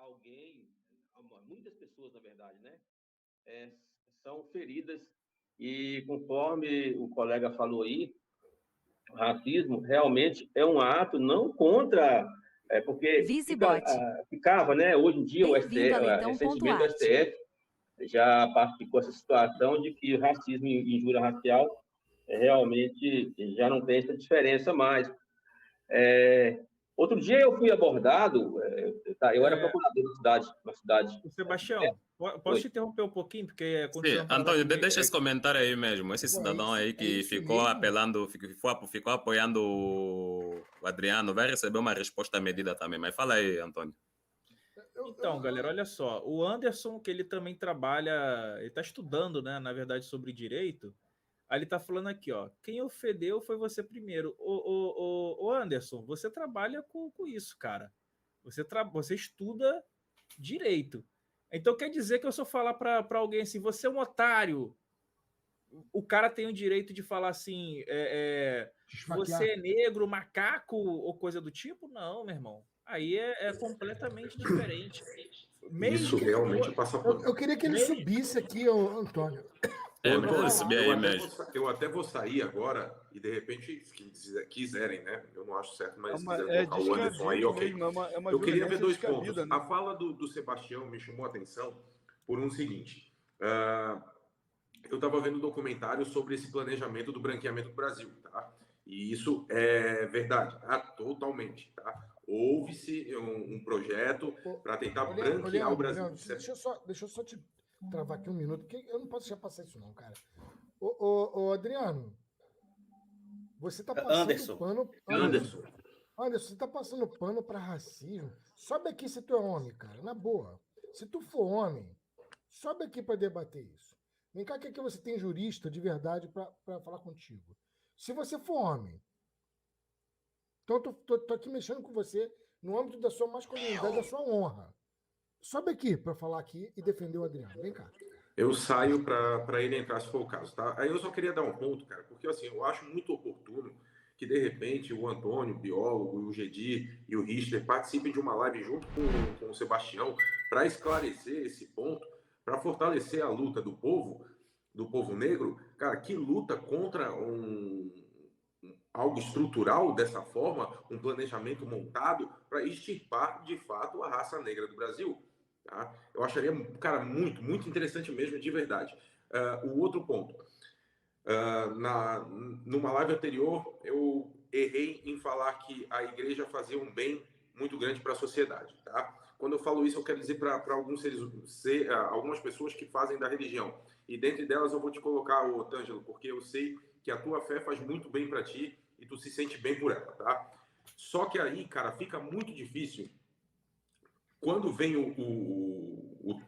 alguém, muitas pessoas, na verdade, né, são feridas e, conforme o colega falou aí, o racismo realmente é um ato não contra, porque ficava, né, hoje em dia, o STF, recentemente o STF já pacificou essa situação de que o racismo e injúria racial realmente já não tem essa diferença mais. Outro dia eu fui abordado, eu era procurador na cidade. Sebastião, posso te interromper um pouquinho? Porque Sim, Antônio, deixa esse comentário aí mesmo. Esse cidadão aí que ficou apelando, ficou apoiando o Adriano, vai receber uma resposta à medida também. Mas fala aí, Antônio. Então, galera, olha só. O Anderson, que ele também trabalha, ele está estudando, né, na verdade, sobre direito. Aí ele tá falando aqui, ó. Quem ofendeu foi você primeiro. Ô Anderson, você trabalha com isso, cara. Você estuda direito. Então quer dizer que eu só falar para alguém assim, você é um otário. O cara tem o direito de falar assim, você é negro, macaco ou coisa do tipo? Não, meu irmão. Aí é completamente diferente. Isso realmente passa por... Eu queria que ele subisse aqui, Antônio. Eu até vou sair agora e, de repente, se quiserem, né? Eu não acho certo, mas se quiserem colocar o Anderson aí, ok. Eu queria ver dois pontos. Né? A fala do Sebastião me chamou a atenção por um seguinte. Eu estava vendo um documentário sobre esse planejamento do branqueamento do Brasil, tá? E isso é verdade, tá? Totalmente, tá? Houve-se um projeto para tentar branquear o Brasil. Deixa eu só te travar aqui um minuto, porque eu não posso deixar passar isso não, cara. Ô Adriano, você tá passando pano... Anderson, você tá passando pano para racismo. Sobe aqui se tu é homem, cara, na boa. Se tu for homem, sobe aqui para debater isso. Vem cá que aqui você tem jurista de verdade para falar contigo. Se você for homem, então tô aqui mexendo com você no âmbito da sua masculinidade, da sua honra. Sobe aqui para falar aqui e defender o Adriano. Vem cá. Eu saio para ele entrar, se for o caso, tá? Aí eu só queria dar um ponto, cara, porque assim, eu acho muito oportuno que, de repente, o Antônio, o biólogo, o Gedi e o Richter participem de uma live junto com o Sebastião para esclarecer esse ponto, para fortalecer a luta do povo negro, cara, que luta contra algo estrutural dessa forma, um planejamento montado para extirpar, de fato, a raça negra do Brasil. Tá? Eu acharia, cara, muito, muito interessante mesmo, de verdade. O outro ponto. Numa live anterior, eu errei em falar que a igreja fazia um bem muito grande para a sociedade. Tá? Quando eu falo isso, eu quero dizer para algumas pessoas que fazem da religião. E dentre delas eu vou te colocar, o Tângelo, porque eu sei que a tua fé faz muito bem para ti e tu se sente bem por ela, tá? Só que aí, cara, fica muito difícil quando vem o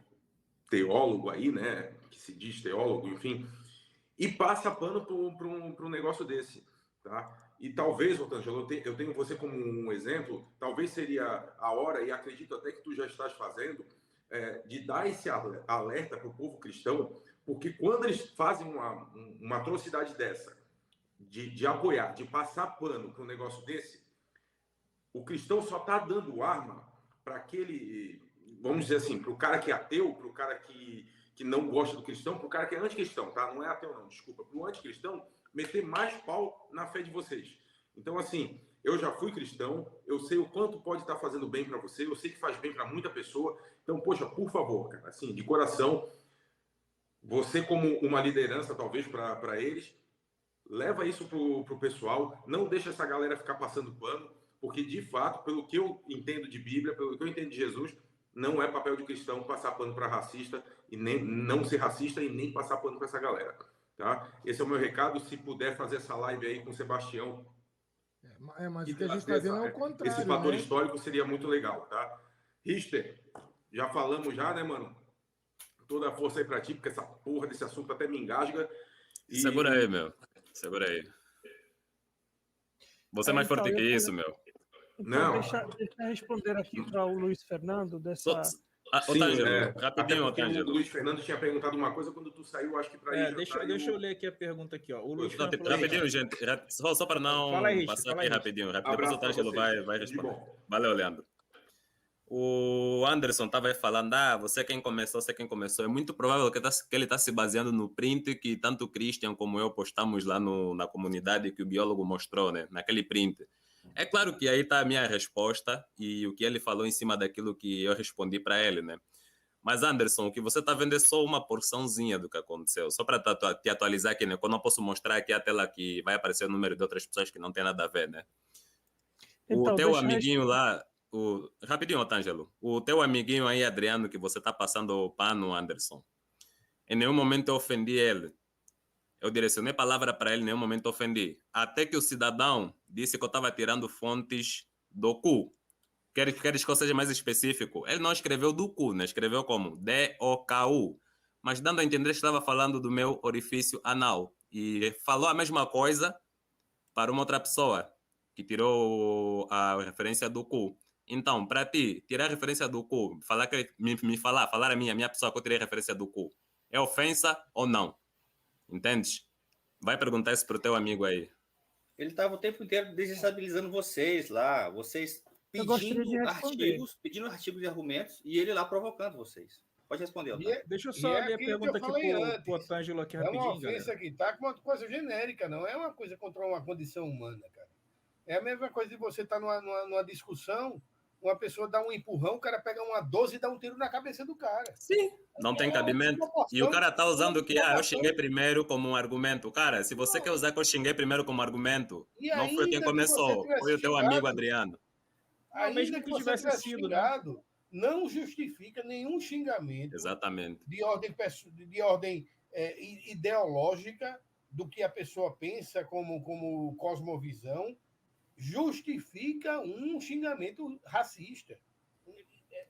teólogo aí, né, que se diz teólogo, enfim, e passa pano para um negócio desse, tá? E talvez, Otângelo, eu tenho você como um exemplo, talvez seria a hora, e acredito até que tu já estás fazendo, de dar esse alerta para o povo cristão, porque quando eles fazem uma atrocidade dessa, de apoiar, de passar pano para um negócio desse, o cristão só está dando arma para aquele, vamos dizer assim, para o cara que é ateu, para o cara que não gosta do cristão, para o cara que é anticristão, tá? Não é ateu não, desculpa. Para o anticristão, meter mais pau na fé de vocês. Então, assim, eu já fui cristão, eu sei o quanto pode estar fazendo bem para você, eu sei que faz bem para muita pessoa. Então, poxa, por favor, cara, assim, de coração, você como uma liderança, talvez, para eles, leva isso pro pessoal, não deixa essa galera ficar passando pano, porque, de fato, pelo que eu entendo de Bíblia, pelo que eu entendo de Jesus, não é papel de cristão passar pano para racista, e nem não ser racista e nem passar pano para essa galera. Tá? Esse é o meu recado. Se puder fazer essa live aí com o Sebastião. Mas o que a gente está vendo é o contrário. Esse fator histórico seria muito legal, tá? Richter, já falamos já, né, mano? Toda a força aí pra ti, porque essa porra desse assunto até me engasga. E... Segura aí, meu. Segura aí. Você é mais forte que isso, meu. Então, deixa eu responder aqui para o Luiz Fernando dessa... Otângelo, rapidinho, Otângelo. O Luiz Fernando tinha perguntado uma coisa quando tu saiu, acho que para ir. Deixa eu ler aqui a pergunta aqui, ó. O Luiz Fernando rapidinho, gente. Só para não passar aqui rapidinho. Depois o Otângelo vai responder. Valeu, Leandro. O Anderson estava aí falando, você quem começou. É muito provável que ele está se baseando no print que tanto o Christian como eu postamos lá na comunidade que o biólogo mostrou, né? Naquele print. É claro que aí está a minha resposta e o que ele falou em cima daquilo que eu respondi para ele, né? Mas, Anderson, o que você está vendo é só uma porçãozinha do que aconteceu. Só para te atualizar aqui, né? Quando eu posso mostrar aqui a tela que vai aparecer o número de outras pessoas que não tem nada a ver, né? O Então, teu amiguinho lá, rapidinho, Otângelo. O teu amiguinho aí, Adriano, que você está passando o pano, Anderson. Em nenhum momento eu ofendi ele. Eu direcionei palavra para ele, em nenhum momento ofendi. Até que o cidadão disse que eu estava tirando fontes do cu. Queres que eu seja mais específico? Ele não escreveu do cu, né? Escreveu como D-O-K-U. Mas dando a entender que estava falando do meu orifício anal. E falou a mesma coisa para uma outra pessoa que tirou a referência do cu. Então, para ti, tirar a referência do cu, falar que falar a minha pessoa que eu tirei a referência do cu, é ofensa ou não? Entendes? Vai perguntar isso pro teu amigo aí. Ele estava o tempo inteiro desestabilizando vocês lá, vocês pedindo artigos e argumentos, e ele lá provocando vocês. Pode responder, Otávio. Deixa eu só ler a pergunta aqui pro Otângelo aqui rapidinho. É uma ofensa galera. Que tá com uma coisa genérica, não é uma coisa contra uma condição humana, cara. É a mesma coisa de você estar numa discussão, uma pessoa dá um empurrão, o cara pega uma 12 e dá um tiro na cabeça do cara. Sim, não tem cabimento. E o cara tá usando que eu xinguei primeiro como um argumento. Cara, se você quer usar que eu xinguei primeiro como argumento, não foi quem começou, foi o teu amigo Adriano. Ainda que você tivesse xingado, não justifica nenhum xingamento. Exatamente. De ordem ideológica do que a pessoa pensa como cosmovisão, justifica um xingamento racista.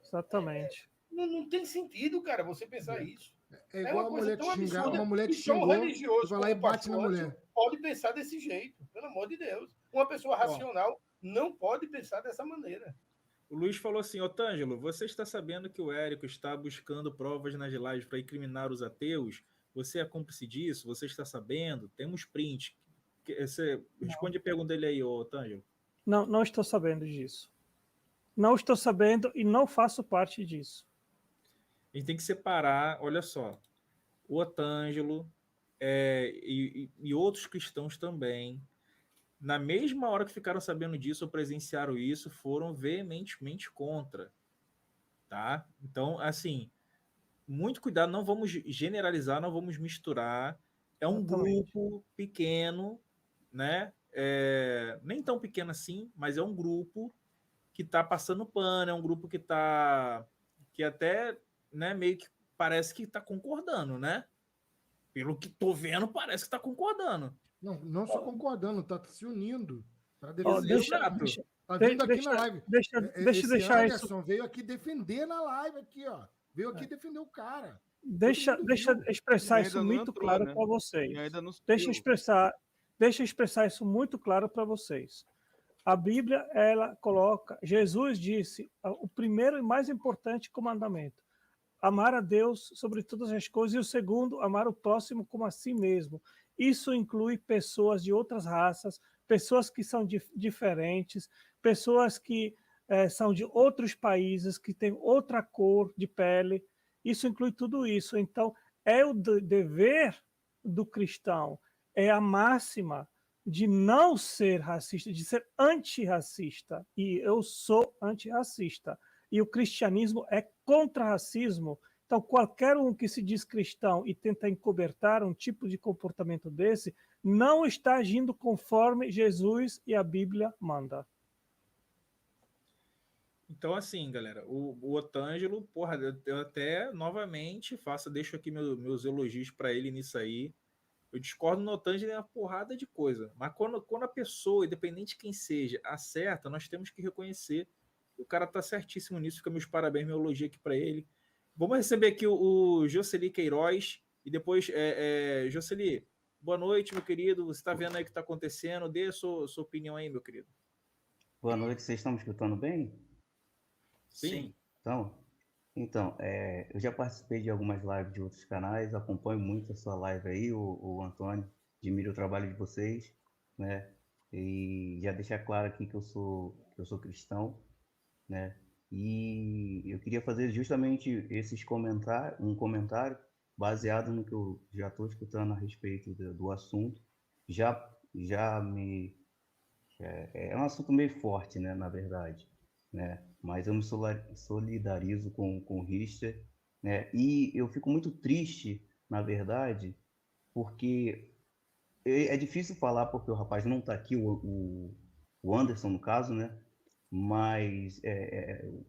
Exatamente. Não tem sentido, cara, você pensar isso. É igual uma mulher te xingou, religioso, vai lá e bate na mulher. Pode pensar desse jeito, pelo amor de Deus. Uma pessoa racional não pode pensar dessa maneira. O Luiz falou assim, Otângelo, você está sabendo que o Érico está buscando provas nas lives para incriminar os ateus? Você é cúmplice disso? Você está sabendo? Temos print. Você responde a pergunta dele aí, Otângelo. Não estou sabendo disso. Não estou sabendo e não faço parte disso. A gente tem que separar, olha só, o Otângelo e outros cristãos também, na mesma hora que ficaram sabendo disso ou presenciaram isso, foram veementemente contra. Tá? Então, assim, muito cuidado, não vamos generalizar, não vamos misturar. É um grupo pequeno, né? Nem tão pequeno assim, mas é um grupo que está passando pano, é um grupo que até, né, meio que parece que está concordando, né? Pelo que tô vendo, parece que está concordando. Não só concordando, está se unindo para defender o gato. Está vindo aqui na live. Deixa deixar Anderson isso. Veio aqui defender na live aqui, ó. Veio aqui defender o cara. Deixa expressar isso muito claro para vocês. Deixa expressar isso muito claro para vocês. A Bíblia, ela coloca, Jesus disse, o primeiro e mais importante comandamento, amar a Deus sobre todas as coisas, e o segundo, amar o próximo como a si mesmo. Isso inclui pessoas de outras raças, pessoas que são diferentes, pessoas que são de outros países, que têm outra cor de pele. Isso inclui tudo isso. Então, é o dever do cristão, é a máxima de não ser racista, de ser antirracista. E eu sou antirracista. E o cristianismo é contra racismo. Então, qualquer um que se diz cristão e tenta encobertar um tipo de comportamento desse, não está agindo conforme Jesus e a Bíblia manda. Então, assim, galera, o Otângelo, porra, eu até novamente deixo aqui meus elogios para ele nisso aí. Eu discordo no Otângelo em uma porrada de coisa. Mas quando a pessoa, independente de quem seja, acerta, nós temos que reconhecer que o cara tá certíssimo nisso. Fica meus parabéns, meu elogio aqui para ele. Vamos receber aqui o Jocely Queiroz. E depois, Jocely, boa noite, meu querido. Você está vendo aí o que está acontecendo? Dê a sua opinião aí, meu querido. Boa noite, vocês estão me escutando bem? Sim. Então, eu já participei de algumas lives de outros canais, acompanho muito a sua live aí, o Antônio, admiro o trabalho de vocês, né? E já deixar claro aqui que eu sou cristão, né? E eu queria fazer justamente um comentário baseado no que eu já estou escutando a respeito do assunto. Já me... É um assunto meio forte, né, na verdade, né? Mas eu me solidarizo com o Richter, né? E eu fico muito triste, na verdade, porque é difícil falar porque o rapaz não está aqui, o Anderson, no caso, né? Mas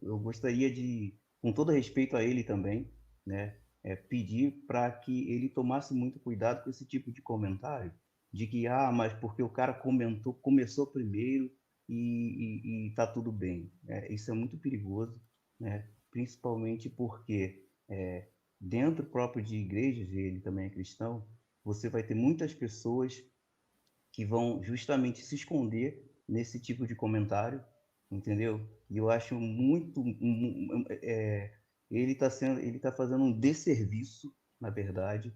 eu gostaria de, com todo respeito a ele também, né, pedir para que ele tomasse muito cuidado com esse tipo de comentário, de que, mas porque o cara começou primeiro e tá tudo bem. Isso é muito perigoso, né? Principalmente porque dentro próprio de igrejas, e ele também é cristão, você vai ter muitas pessoas que vão justamente se esconder nesse tipo de comentário, entendeu? E eu acho muito... ele está fazendo um desserviço, na verdade,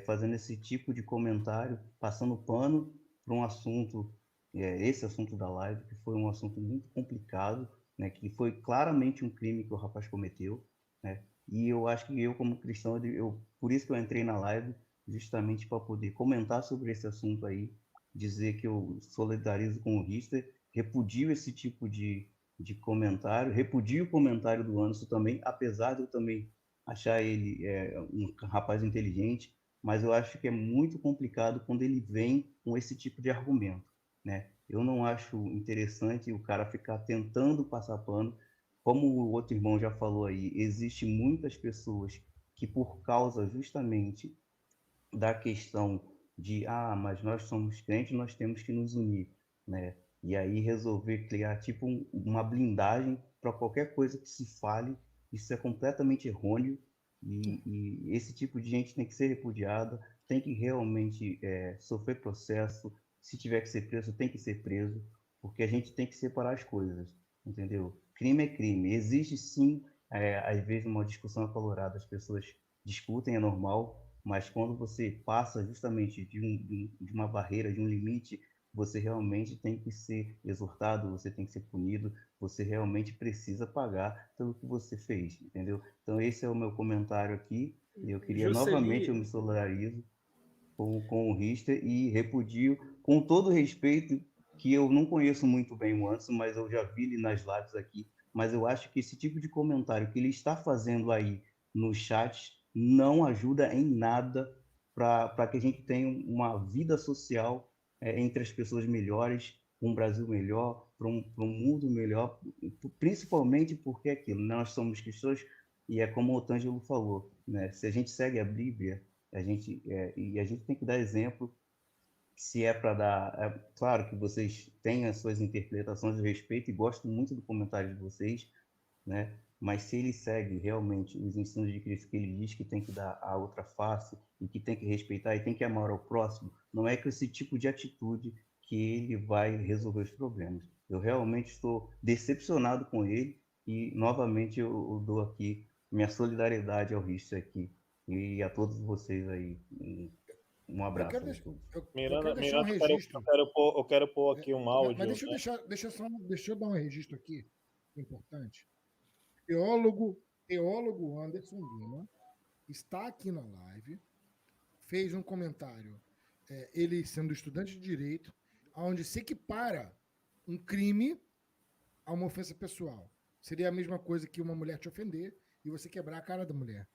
fazendo esse tipo de comentário, passando pano para um assunto, esse assunto da live, que foi um assunto muito complicado, né, que foi claramente um crime que o rapaz cometeu, né? E eu acho que eu, como cristão, por isso que eu entrei na live, justamente para poder comentar sobre esse assunto aí, dizer que eu solidarizo com o Richter, repudio esse tipo de comentário, repudio o comentário do Anderson também, apesar de eu também achar ele um rapaz inteligente, mas eu acho que é muito complicado quando ele vem com esse tipo de argumento, né? Eu não acho interessante o cara ficar tentando passar pano. Como o outro irmão já falou aí, existe muitas pessoas que, por causa justamente da questão de, mas nós somos crentes, nós temos que nos unir, né? E aí resolver criar tipo uma blindagem para qualquer coisa que se fale, isso é completamente errôneo, e esse tipo de gente tem que ser repudiada, tem que realmente sofrer processo, se tiver que ser preso, tem que ser preso, porque a gente tem que separar as coisas, entendeu? Crime é crime, existe sim, às vezes, uma discussão acalorada, as pessoas discutem, é normal, mas quando você passa justamente de uma barreira, de um limite, você realmente tem que ser exortado, você tem que ser punido, você realmente precisa pagar pelo que você fez, entendeu? Então esse é o meu comentário aqui, e eu queria novamente, eu me solidarizo com o Richter e repudio, com todo respeito, que eu não conheço muito bem o Anderson, mas eu já vi ele nas lives aqui, mas eu acho que esse tipo de comentário que ele está fazendo aí no chat não ajuda em nada para que a gente tenha uma vida social entre as pessoas melhores, um Brasil melhor, para um mundo melhor, principalmente porque é aquilo, né? Nós somos cristãos e é como o Otângelo falou, né? Se a gente segue a Bíblia, a gente tem que dar exemplo. Se é para dar... claro que vocês têm as suas interpretações, eu respeito e gosto muito do comentário de vocês, né? Mas se ele segue realmente os ensinos de Cristo, que ele diz que tem que dar a outra face e que tem que respeitar e tem que amar ao próximo, não é com esse tipo de atitude que ele vai resolver os problemas. Eu realmente estou decepcionado com ele e, novamente, eu dou aqui minha solidariedade ao Richter aqui e a todos vocês aí. Um abraço. Miranda, eu quero pôr aqui um áudio. Mas deixa eu dar um registro aqui, importante. Teólogo Anderson Lima está aqui na live, fez um comentário, ele sendo estudante de direito, onde se equipara um crime a uma ofensa pessoal. Seria a mesma coisa que uma mulher te ofender e você quebrar a cara da mulher.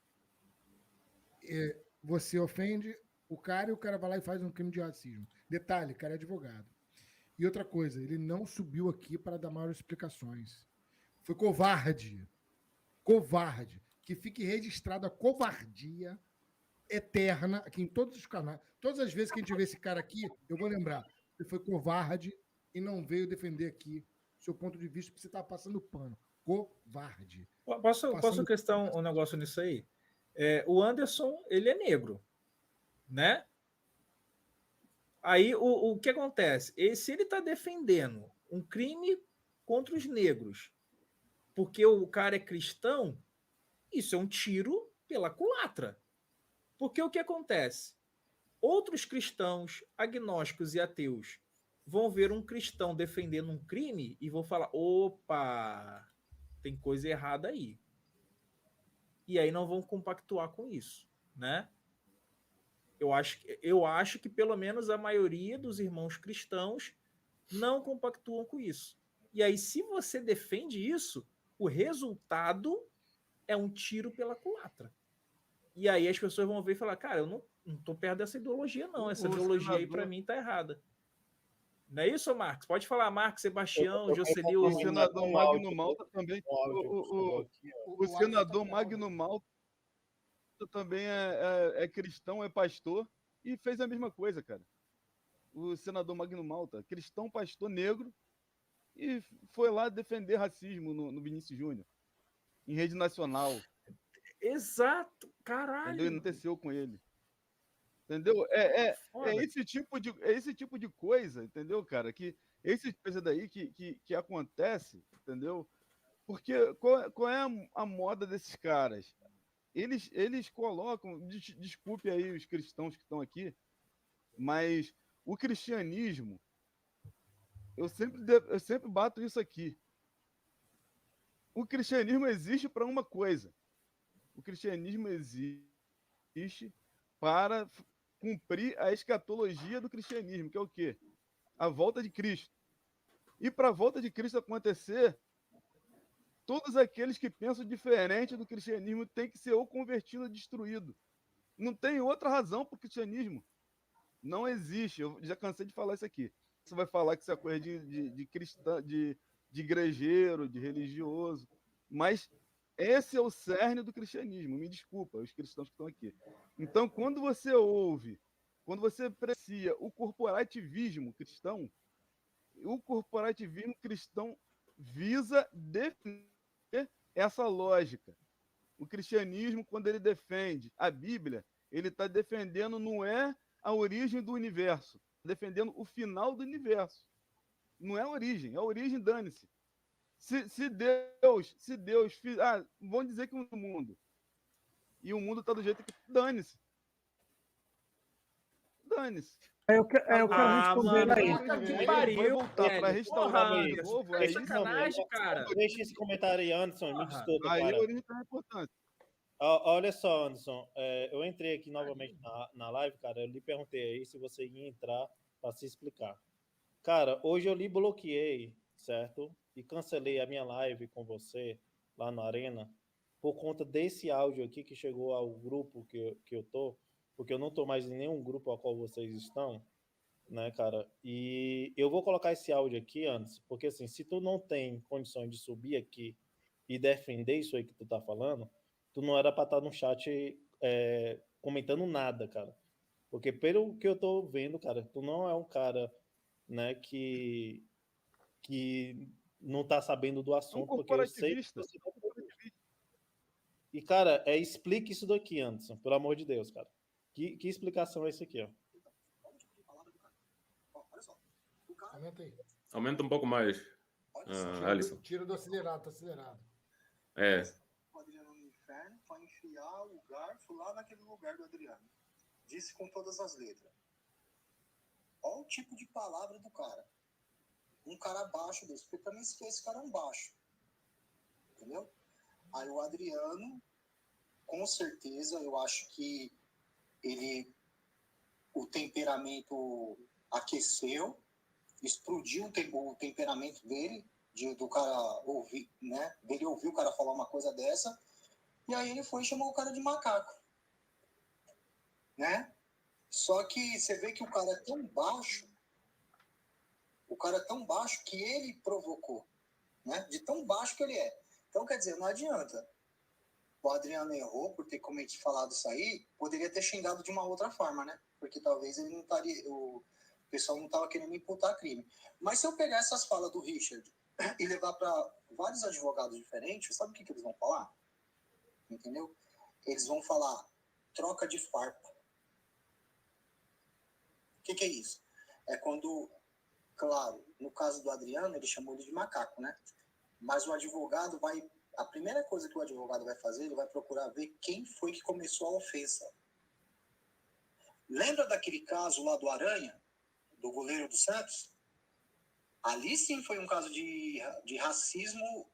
Você ofende o cara e o cara vai lá e faz um crime de racismo. Detalhe, o cara é advogado. E outra coisa, ele não subiu aqui para dar maiores explicações. Foi covarde. Covarde. Que fique registrada a covardia eterna aqui em todos os canais. Todas as vezes que a gente vê esse cara aqui, eu vou lembrar. Ele foi covarde e não veio defender aqui o seu ponto de vista, porque você está passando pano. Covarde. Posso questão um negócio nisso aí? O Anderson, ele é negro, né? Aí o que acontece? Se ele está defendendo um crime contra os negros, porque o cara é cristão, isso é um tiro pela culatra. Porque o que acontece? Outros cristãos, agnósticos e ateus vão ver um cristão defendendo um crime e vão falar: opa, tem coisa errada aí. E aí não vão compactuar com isso, né? Eu acho que pelo menos a maioria dos irmãos cristãos não compactuam com isso. E aí, se você defende isso, o resultado é um tiro pela culatra. E aí as pessoas vão ver e falar, cara, eu não tô perto dessa ideologia, não. Essa ideologia aí, para mim, tá errada. Não é isso, Marcos? Pode falar, Marcos, Sebastião, Jocelio. O senador Magno Malta também. O senador Magno Malta também é cristão, é pastor, e fez a mesma coisa, cara. O senador Magno Malta, cristão, pastor negro, e foi lá defender racismo no Vinícius Júnior, em rede nacional. Exato, caralho. Entendeu? E aconteceu com ele. Entendeu? É esse tipo de coisa, entendeu, cara? Esse coisa daí que acontece, entendeu? Porque qual é a moda desses caras? Eles colocam, desculpe aí os cristãos que estão aqui, mas o cristianismo, eu sempre bato isso aqui. O cristianismo existe para uma coisa. O cristianismo existe para cumprir a escatologia do cristianismo, que é o quê? A volta de Cristo. E para a volta de Cristo acontecer, todos aqueles que pensam diferente do cristianismo têm que ser ou convertido ou destruído. Não tem outra razão para o cristianismo. Não existe. Eu já cansei de falar isso aqui. Você vai falar que isso é coisa de cristão, de igrejeiro, de religioso. Mas esse é o cerne do cristianismo. Me desculpa, os cristãos que estão aqui. Então, quando você aprecia o corporativismo cristão, visa defender essa lógica. O cristianismo, quando ele defende a Bíblia, ele está defendendo não é a origem do universo, defendendo o final do universo. Não é a origem dane-se. Se Deus vamos dizer que o mundo, e o mundo está do jeito que dane-se. Eu quero responder aí. Vai voltar para restaurar de novo. É sacanagem, cara. Deixa esse comentário aí, Anderson. Me desculpa, aí cara. a origem é importante. Olha só, Anderson. Eu entrei aqui novamente na live, cara. Eu lhe perguntei aí se você ia entrar para se explicar. Cara, hoje eu lhe bloqueei, certo? E cancelei a minha live com você lá na Arena por conta desse áudio aqui que chegou ao grupo que eu tô, porque eu não tô mais em nenhum grupo ao qual vocês estão, né, cara? E eu vou colocar esse áudio aqui antes, porque assim, se tu não tem condições de subir aqui e defender isso aí que tu tá falando, tu não era para estar no chat comentando nada, cara. Porque pelo que eu tô vendo, cara, tu não é um cara, né, que não tá sabendo do assunto, porque eu sei que você... E, cara, explique isso daqui, Anderson, pelo amor de Deus, cara. Que explicação é esse aqui, ó? Aumenta um pouco mais, Alisson. Tira do acelerado, tá acelerado. O Adriano no inferno para enfiar o garfo lá naquele lugar do Adriano. Disse com todas as letras. Olha o tipo de palavra do cara. Um cara baixo desse, porque também esse cara é um baixo. Entendeu? Aí o Adriano, com certeza, eu acho que o temperamento aqueceu, explodiu o temperamento dele, do cara ouvir, né? Dele ouvir o cara falar uma coisa dessa, e aí ele foi e chamou o cara de macaco, né? Só que você vê que o cara é tão baixo, que ele provocou, né? De tão baixo que ele é. Então, quer dizer, não adianta. O Adriano errou por ter falado isso aí, poderia ter xingado de uma outra forma, né? Porque talvez ele não estaria, o pessoal não estava querendo imputar crime. Mas se eu pegar essas falas do Richard e levar para vários advogados diferentes, sabe o que eles vão falar? Entendeu? Eles vão falar troca de farpa. O que é isso? É quando, claro, no caso do Adriano, ele chamou ele de macaco, né? Mas o advogado a primeira coisa que o advogado vai fazer, ele vai procurar ver quem foi que começou a ofensa. Lembra daquele caso lá do Aranha, do goleiro do Santos? Ali sim foi um caso de racismo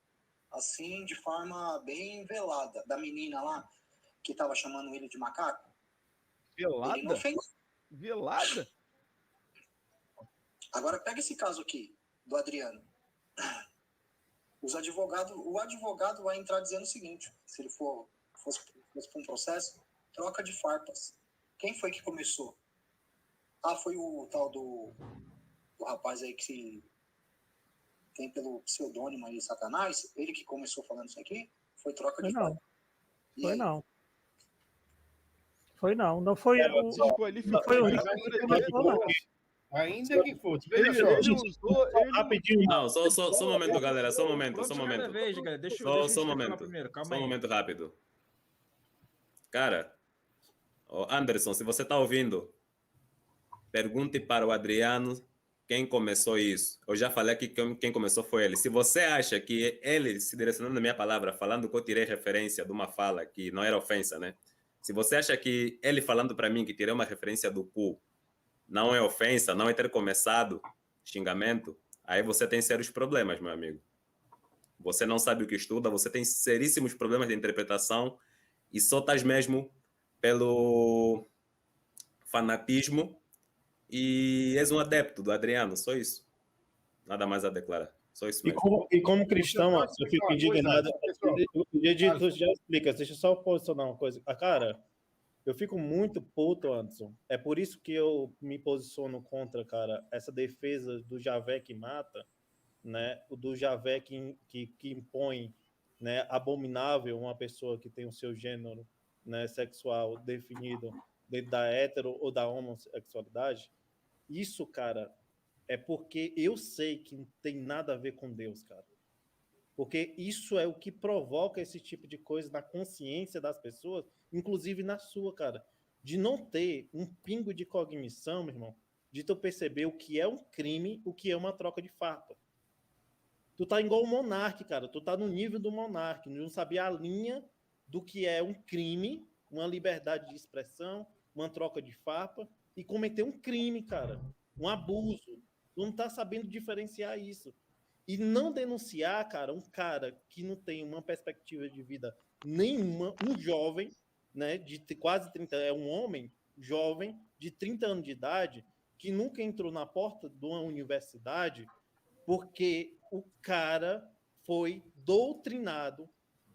assim, de forma bem velada, da menina lá, que estava chamando ele de macaco. Velada? Ele não fez. Velada? Agora, pega esse caso aqui, do Adriano. O advogado vai entrar dizendo o seguinte, se ele fosse para um processo, troca de farpas. Quem foi que começou? Ah, foi o tal do rapaz aí que tem pelo pseudônimo aí, Satanás, ele que começou falando isso aqui, foi troca de farpas. Foi não. Foi não. Não foi Ainda que fosse. Veja só. Rapidinho. Não, só um momento, galera. Só um momento. Só um momento. Primeiro. Calma só aí. Um momento rápido. Cara, Anderson, se você está ouvindo, pergunte para o Adriano quem começou isso. Eu já falei aqui que quem começou foi ele. Se você acha que ele, se direcionando na minha palavra, falando que eu tirei referência de uma fala que não era ofensa, né? Se você acha que ele falando para mim que tirei uma referência do cu não é ofensa, não é ter começado xingamento, aí você tem sérios problemas, meu amigo. Você não sabe o que estuda, você tem seríssimos problemas de interpretação e só estás mesmo pelo fanatismo e és um adepto do Adriano, só isso. Nada mais a declarar. Só isso mesmo. E como cristão, eu fico indignado. O Edito já explica, deixa eu só posicionar uma coisa. Cara, eu fico muito puto, Anderson. É por isso que eu me posiciono contra, cara, essa defesa do Javé que mata, né? O do Javé que impõe, né, abominável uma pessoa que tem o seu gênero, né, sexual definido dentro da hetero ou da homossexualidade. Isso, cara, é porque eu sei que não tem nada a ver com Deus, cara. Porque isso é o que provoca esse tipo de coisa na consciência das pessoas, inclusive na sua, cara. De não ter um pingo de cognição, meu irmão, de tu perceber o que é um crime, o que é uma troca de farpa. Tu tá igual o Monark, cara. Tu tá no nível do Monark, não sabia a linha do que é um crime, uma liberdade de expressão, uma troca de farpa, e cometer um crime, cara. Um abuso. Tu não tá sabendo diferenciar isso. E não denunciar, cara, um cara que não tem uma perspectiva de vida nenhuma, um jovem, né, de quase 30, é um homem jovem, de 30 anos de idade, que nunca entrou na porta de uma universidade, porque o cara foi doutrinado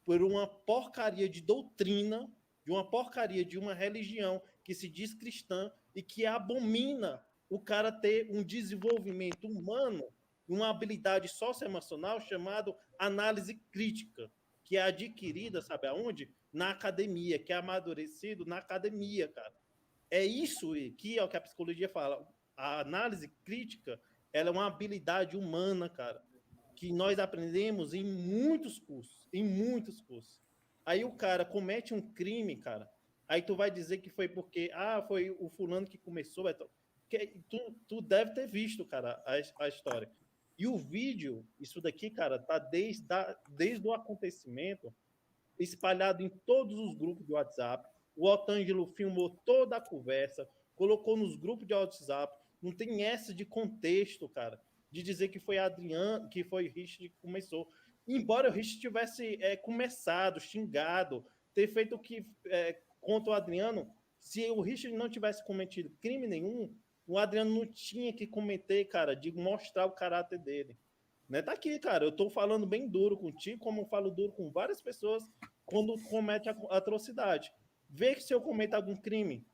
por uma porcaria de doutrina, de uma porcaria de uma religião que se diz cristã e que abomina o cara ter um desenvolvimento humano, uma habilidade socioemocional chamada análise crítica, que é adquirida, sabe aonde? Na academia, que é amadurecido na academia, cara. É isso que é o que a psicologia fala. A análise crítica, ela é uma habilidade humana, cara, que nós aprendemos em muitos cursos, Aí o cara comete um crime, cara, aí tu vai dizer que foi porque, foi o fulano que começou, tu deve ter visto, cara, a história. E o vídeo, isso daqui, cara, tá desde o acontecimento, espalhado em todos os grupos de WhatsApp. O Otângelo filmou toda a conversa, colocou nos grupos de WhatsApp. Não tem essa de contexto, cara, de dizer que foi Adriano, que foi Richard que começou. Embora o Richard tivesse começado, xingado, ter feito o que contra o Adriano, se o Richard não tivesse cometido crime nenhum, o Adriano não tinha que cometer, cara, de mostrar o caráter dele. Né? Tá aqui, cara, eu tô falando bem duro contigo, como eu falo duro com várias pessoas quando comete a atrocidade. Vê que se eu cometo algum crime,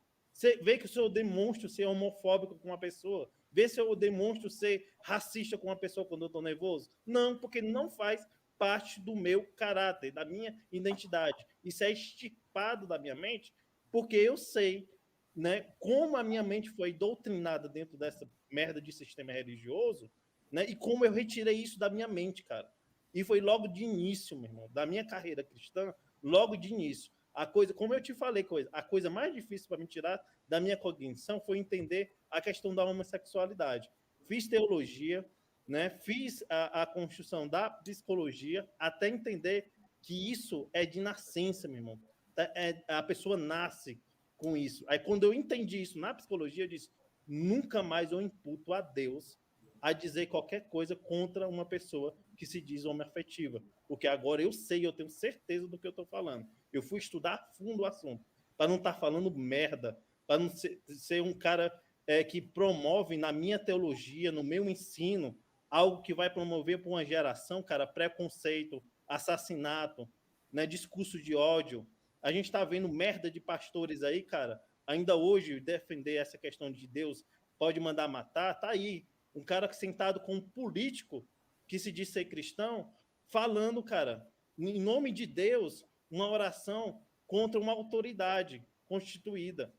vê que se eu demonstro ser homofóbico com uma pessoa, vê se eu demonstro ser racista com uma pessoa quando eu tô nervoso. Não, porque não faz parte do meu caráter, da minha identidade. Isso é estipado da minha mente, porque eu sei, né, como a minha mente foi doutrinada dentro dessa merda de sistema religioso, né, e como eu retirei isso da minha mente, cara. E foi logo de início, meu irmão, da minha carreira cristã, logo de início. A coisa, como eu te falei, a coisa mais difícil para me tirar da minha cognição foi entender a questão da homossexualidade. Fiz teologia, né, fiz a construção da psicologia, até entender que isso é de nascença, meu irmão. A pessoa nasce com isso. Aí, quando eu entendi isso na psicologia, eu disse, nunca mais eu imputo a Deus a dizer qualquer coisa contra uma pessoa que se diz homoafetiva. Porque agora eu sei, eu tenho certeza do que eu estou falando. Eu fui estudar a fundo o assunto, para não estar falando merda, para não ser um cara que promove na minha teologia, no meu ensino, algo que vai promover para uma geração, cara, preconceito, assassinato, né, discurso de ódio. A gente está vendo merda de pastores aí, cara, ainda hoje defender essa questão de Deus pode mandar matar, tá aí. Um cara sentado com um político que se diz ser cristão, falando, cara, em nome de Deus, uma oração contra uma autoridade constituída,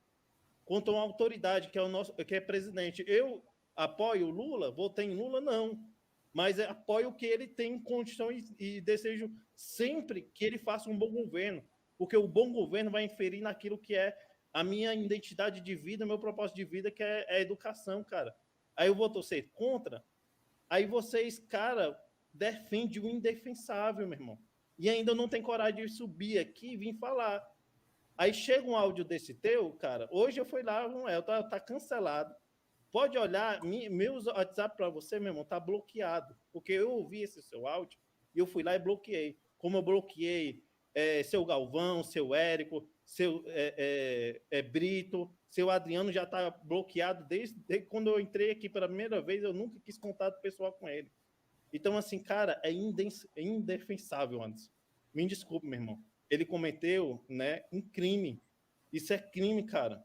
contra uma autoridade que é presidente. Eu apoio o Lula? Votei em Lula? Não. Mas apoio que ele tem condição e desejo sempre que ele faça um bom governo, porque o bom governo vai inferir naquilo que é a minha identidade de vida, meu propósito de vida, que é a educação, cara. Aí eu vou torcer contra, aí vocês, cara, defendem o indefensável, meu irmão. E ainda não tem coragem de subir aqui e vir falar. Aí chega um áudio desse teu, cara, hoje eu fui lá, tá cancelado. Pode olhar, meu WhatsApp para você, meu irmão, tá bloqueado, porque eu ouvi esse seu áudio e eu fui lá e bloqueei. Como eu bloqueei seu Galvão, seu Érico, seu Brito, seu Adriano já tá bloqueado desde quando eu entrei aqui pela primeira vez, eu nunca quis contato pessoal com ele. Então, assim, cara, é indefensável, Anderson. Me desculpe, meu irmão. Ele cometeu, né, um crime. Isso é crime, cara.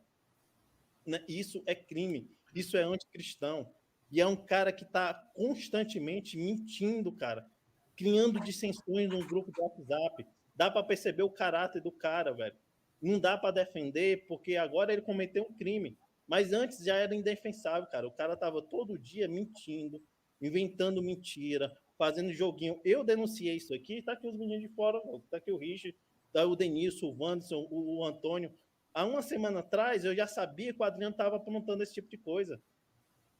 Isso é crime. Isso é anticristão. E é um cara que está constantemente mentindo, cara. Criando dissensões no grupo do WhatsApp. Dá para perceber o caráter do cara, velho. Não dá para defender, porque agora ele cometeu um crime. Mas antes já era indefensável, cara. O cara estava todo dia mentindo, inventando mentira, fazendo joguinho. Eu denunciei isso aqui, tá aqui os meninos de fora, tá aqui o Richard, tá o Denilson, o Wanderson, o Antônio. Há uma semana atrás, eu já sabia que o Adriano estava aprontando esse tipo de coisa.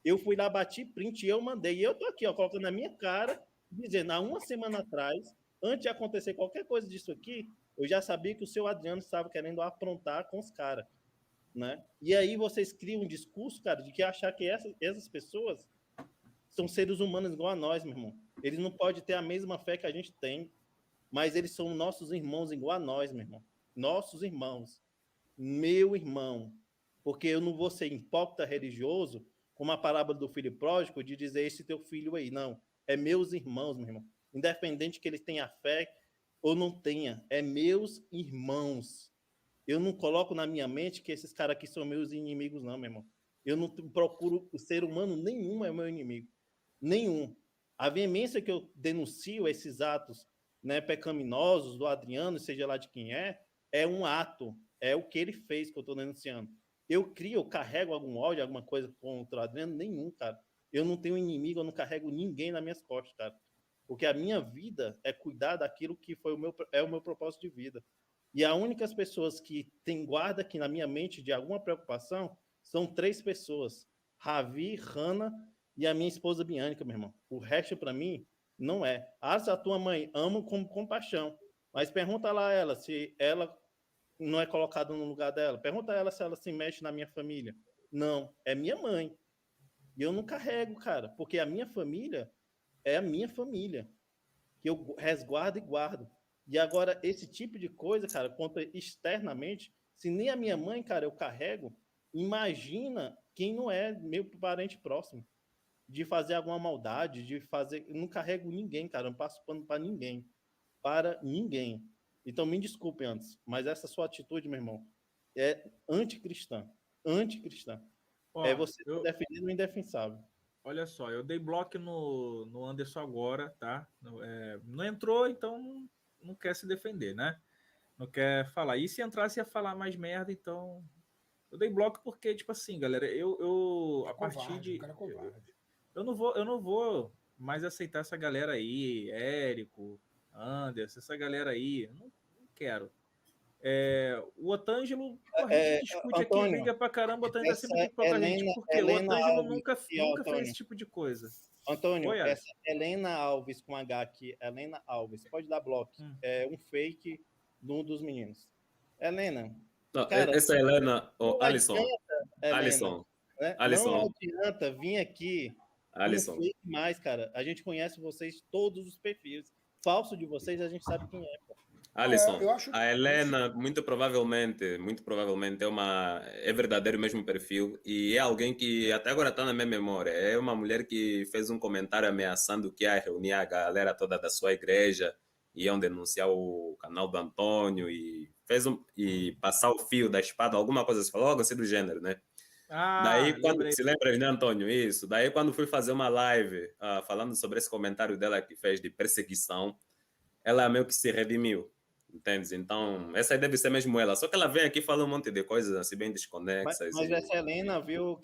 Eu fui lá, bati print e eu mandei. E eu tô aqui, ó, colocando na minha cara, dizendo, há uma semana atrás, antes de acontecer qualquer coisa disso aqui, eu já sabia que o seu Adriano estava querendo aprontar com os caras, né? E aí vocês criam um discurso, cara, de que achar que essas pessoas são seres humanos igual a nós, meu irmão. Eles não podem ter a mesma fé que a gente tem, mas eles são nossos irmãos igual a nós, meu irmão. Nossos irmãos. Meu irmão. Porque eu não vou ser hipócrita religioso, como a parábola do filho pródigo, de dizer esse teu filho aí. Não. É meus irmãos, meu irmão. Independente que eles tenham fé ou não tenha. É meus irmãos. Eu não coloco na minha mente que esses caras aqui são meus inimigos, não, meu irmão. Eu não procuro o ser humano nenhum é meu inimigo. Nenhum. A veemência que eu denuncio esses atos, né, pecaminosos do Adriano, seja lá de quem é um ato. É o que ele fez que eu estou denunciando. Eu carrego algum ódio, alguma coisa contra o Adriano? Nenhum, cara. Eu não tenho inimigo, eu não carrego ninguém nas minhas costas, cara. Porque a minha vida é cuidar daquilo que foi o meu propósito de vida. E as únicas pessoas que têm guarda aqui na minha mente de alguma preocupação são 3 pessoas. Ravi, Hanna e a minha esposa Bianca, meu irmão. O resto, para mim, não é. A tua mãe, amo com compaixão. Mas pergunta lá a ela se ela não é colocada no lugar dela. Pergunta a ela se ela se mexe na minha família. Não, é minha mãe. E eu não carrego, cara, porque a minha família é a minha família. Que eu resguardo e guardo. E agora, esse tipo de coisa, cara, contra externamente, se nem a minha mãe, cara, eu carrego, imagina quem não é meu parente próximo. De fazer alguma maldade, de fazer... Eu não carrego ninguém, cara, eu não passo pano para ninguém. Para ninguém. Então, me desculpe antes, mas essa sua atitude, meu irmão, é anticristã. Anticristã. É você defendendo o indefensável. Olha só, eu dei bloco no Anderson agora, tá? Não entrou, então não quer se defender, né? Não quer falar. E se entrasse, ia falar mais merda, então... Eu dei bloco porque, tipo assim, galera, a partir de... Eu não vou mais aceitar essa galera aí, Érico, Anderson, essa galera aí. Eu não quero. O Otângelo, a gente discute Antônio, aqui, briga pra caramba, o Otângelo sempre tem que colocar a gente, porque o Otângelo nunca fez esse tipo de coisa. Antônio, essa Helena Alves com H aqui, Helena Alves, pode dar bloco. É um fake de um dos meninos. Helena. Não, cara, essa Helena, Alisson. Helena, Alisson. Né? Alisson. Não adianta vir aqui Alisson. Não fake mais, cara. A gente conhece vocês, todos os perfis. Falso de vocês, a gente sabe quem é, pô. Alisson, a Helena muito provavelmente é verdadeiro mesmo perfil e é alguém que até agora está na minha memória. É uma mulher que fez um comentário ameaçando que ia reunir a galera toda da sua igreja, iam denunciar o canal do Antônio e e passar o fio da espada, alguma coisa, você falou algo assim do gênero, né? Daí, quando se lembra, né, Antônio? Isso. Daí, quando fui fazer uma live falando sobre esse comentário dela que fez de perseguição, ela meio que se redimiu. Entende? Então, essa aí deve ser mesmo ela. Só que ela vem aqui e fala um monte de coisas assim, bem desconexas. Mas essa Helena, viu,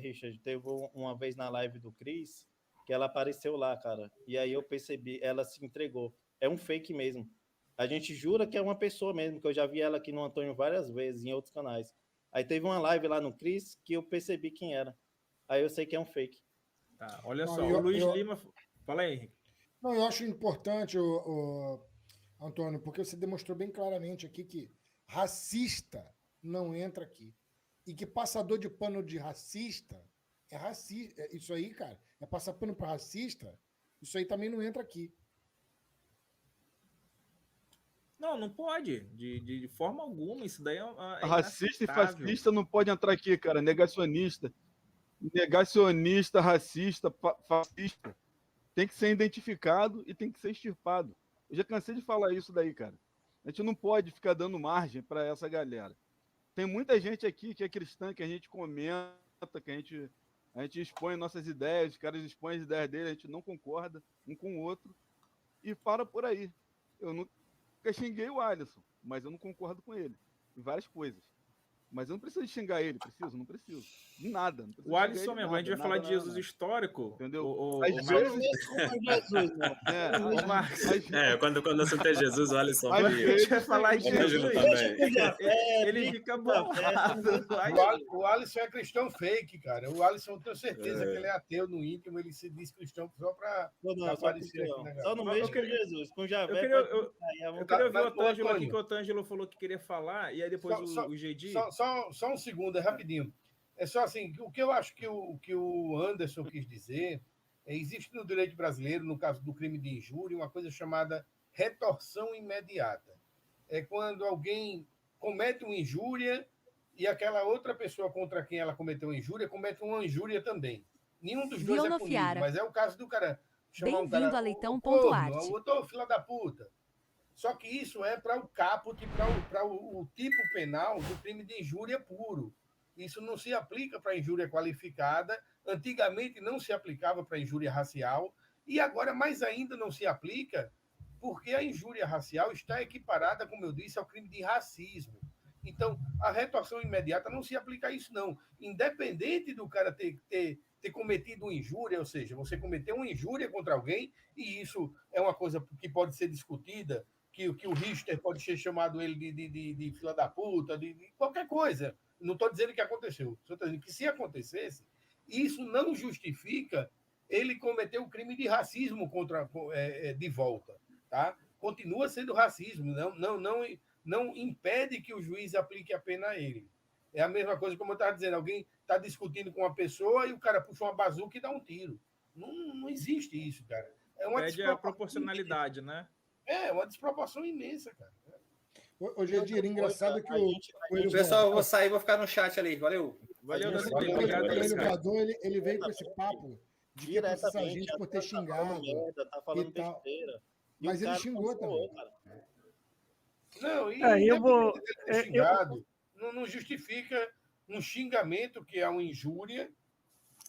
Richard, teve uma vez na live do Cris que ela apareceu lá, cara. E aí eu percebi, ela se entregou. É um fake mesmo. A gente jura que é uma pessoa mesmo, que eu já vi ela aqui no Antônio várias vezes, em outros canais. Aí teve uma live lá no Cris que eu percebi quem era. Aí eu sei que é um fake. Tá, olha só, o Luiz Lima... Fala aí, Henrique. Não, eu acho importante, Antônio, porque você demonstrou bem claramente aqui que racista não entra aqui. E que passador de pano de racista é racista. Isso aí, cara, é passar pano para racista, isso aí também não entra aqui. Não pode, de forma alguma. Isso daí é racista e fascista não pode entrar aqui, cara. Negacionista, racista, fascista. Tem que ser identificado e tem que ser extirpado. Eu já cansei de falar isso daí, cara. A gente não pode ficar dando margem para essa galera. Tem muita gente aqui que é cristã, que a gente comenta, que a gente expõe nossas ideias, os caras expõem as ideias dele, a gente não concorda um com o outro e para por aí. Eu nunca xinguei o Alisson, mas eu não concordo com ele em várias coisas. Mas eu não preciso xingar ele, não preciso. De nada. O Alisson mesmo, a gente vai falar de Jesus histórico. Entendeu? Jesus, não. Quando o assunto é Jesus, o Alisson a gente vai falar de Jesus também. Ele fica bolado. O Alisson é cristão fake, cara. O Alisson, eu tenho certeza que ele é ateu no íntimo, ele se diz cristão só para aparecer aqui, né, só no meio com Jesus, com Javé. Eu queria ouvir o Otângelo aqui, que o Otângelo falou que queria falar, e aí depois o Gedi... Só um segundo, é rapidinho. É só assim, o que eu acho que o Anderson quis dizer existe no direito brasileiro, no caso do crime de injúria, uma coisa chamada retorção imediata. É quando alguém comete uma injúria e aquela outra pessoa contra quem ela cometeu a injúria comete uma injúria também. Nenhum dos dois é punido, mas é o caso do cara chamar um cara... Bem-vindo a Leitão.art. Ô, filha da puta. Só que isso é para o caput, para o tipo penal do crime de injúria puro. Isso não se aplica para injúria qualificada. Antigamente não se aplicava para injúria racial. E agora, mais ainda, não se aplica porque a injúria racial está equiparada, como eu disse, ao crime de racismo. Então, a retorção imediata não se aplica a isso, não. Independente do cara ter cometido uma injúria, ou seja, você cometeu uma injúria contra alguém, e isso é uma coisa que pode ser discutida, que o Richter pode ter chamado ele de fila da puta, de qualquer coisa. Não estou dizendo que aconteceu. Estou dizendo que se acontecesse, isso não justifica ele cometer o crime de racismo de volta. Tá? Continua sendo racismo. Não impede que o juiz aplique a pena a ele. É a mesma coisa como eu estava dizendo. Alguém está discutindo com uma pessoa e o cara puxa uma bazuca e dá um tiro. Não existe isso, cara. É uma pede a proporcionalidade, né? É uma desproporção imensa, cara. Hoje é dia engraçado que o pessoal, eu vou sair, vou ficar no chat ali. Valeu. Obrigado. O elevador, ele veio com esse papo de que precisa a gente por ter xingado. Tá falando besteira. Mas ele xingou também. Não, xingado não justifica um xingamento que é uma injúria,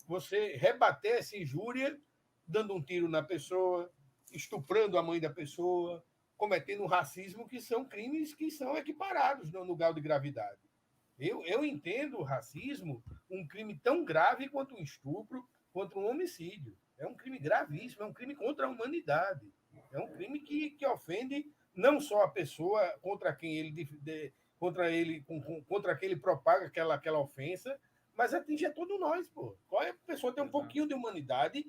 você rebater essa injúria dando um tiro na pessoa, estuprando a mãe da pessoa, cometendo racismo, que são crimes que são equiparados no grau de gravidade. Eu entendo o racismo um crime tão grave quanto um estupro, quanto um homicídio. É um crime gravíssimo, é um crime contra a humanidade. É um crime que ofende não só a pessoa contra quem contra quem ele propaga aquela ofensa, mas atinge a todos nós, pô. Qual é a pessoa que tem um pouquinho de humanidade?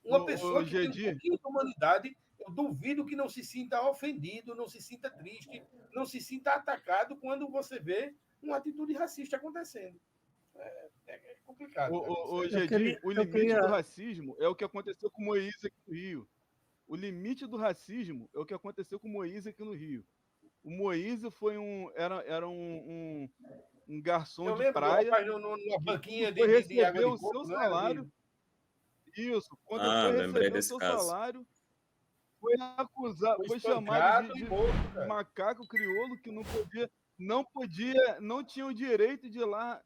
Uma pessoa que tem um pouquinho de humanidade, eu duvido que não se sinta ofendido, não se sinta triste, não se sinta atacado quando você vê uma atitude racista acontecendo. É complicado. O limite do racismo é o que aconteceu com Moisés aqui no Rio. O limite do racismo é o que aconteceu com Moisés aqui no Rio. O Moisés foi era um garçom de praia. Numa banquinha foi receber o coco, seu salário. Isso, quando foi receber o seu salário, foi acusado, foi chamado de macaco crioulo que não tinha o direito de ir lá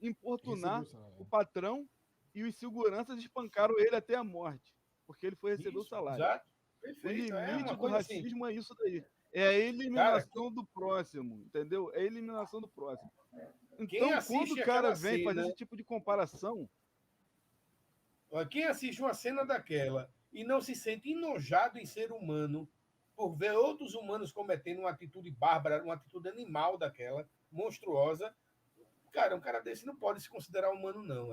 importunar o patrão, e os seguranças espancaram ele até a morte, porque ele foi receber o salário. Exato. Perfeito. O limite do racismo é isso daí. É a eliminação do próximo, entendeu? É a eliminação do próximo. Então, quando o cara vem fazer esse tipo de comparação... Quem assiste uma cena daquela e não se sente enojado em ser humano por ver outros humanos cometendo uma atitude bárbara, uma atitude animal daquela, monstruosa, cara, um cara desse não pode se considerar humano, não.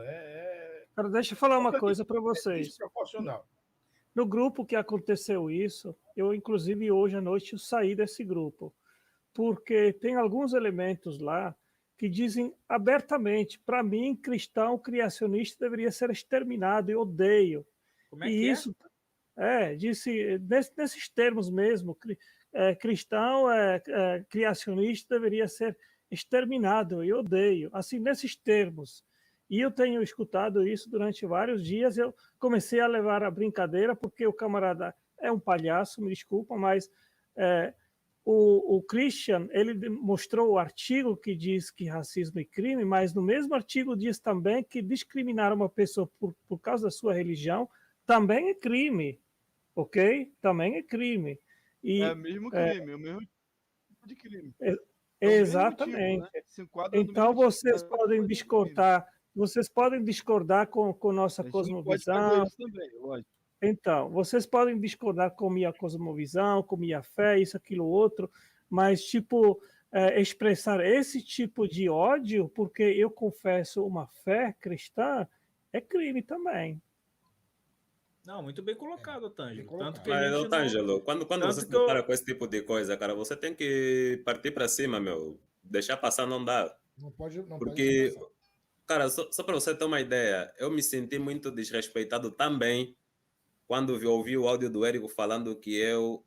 Cara, deixa eu falar uma coisa para vocês. Desproporcional. No grupo que aconteceu isso, eu, inclusive, hoje à noite, eu saí desse grupo, porque tem alguns elementos lá que dizem abertamente, para mim, cristão criacionista deveria ser exterminado, eu odeio. Como é que isso disse nesses termos mesmo, cristão criacionista deveria ser exterminado, eu odeio, assim, nesses termos. E eu tenho escutado isso durante vários dias. Eu comecei a levar a brincadeira, porque o camarada é um palhaço, me desculpa, mas o Christian, ele mostrou o artigo que diz que racismo é crime, mas no mesmo artigo diz também que discriminar uma pessoa por causa da sua religião também é crime, ok? Também é crime. E, é o mesmo crime, é o mesmo tipo de crime. Exatamente. Tipo, né? Então vocês podem discordar com nossa cosmovisão. Também, lógico. Então, vocês podem discordar com minha cosmovisão, com minha fé, isso, aquilo, outro, mas, tipo, expressar esse tipo de ódio porque eu confesso uma fé cristã é crime também. Não, muito bem colocado, Tângelo. Tanto que mas, Tângelo, quando você se depara com esse tipo de coisa, cara, você tem que partir para cima, meu. Deixar passar não dá. Não pode porque, cara, só para você ter uma ideia, eu me senti muito desrespeitado também quando ouvi o áudio do Érico falando que eu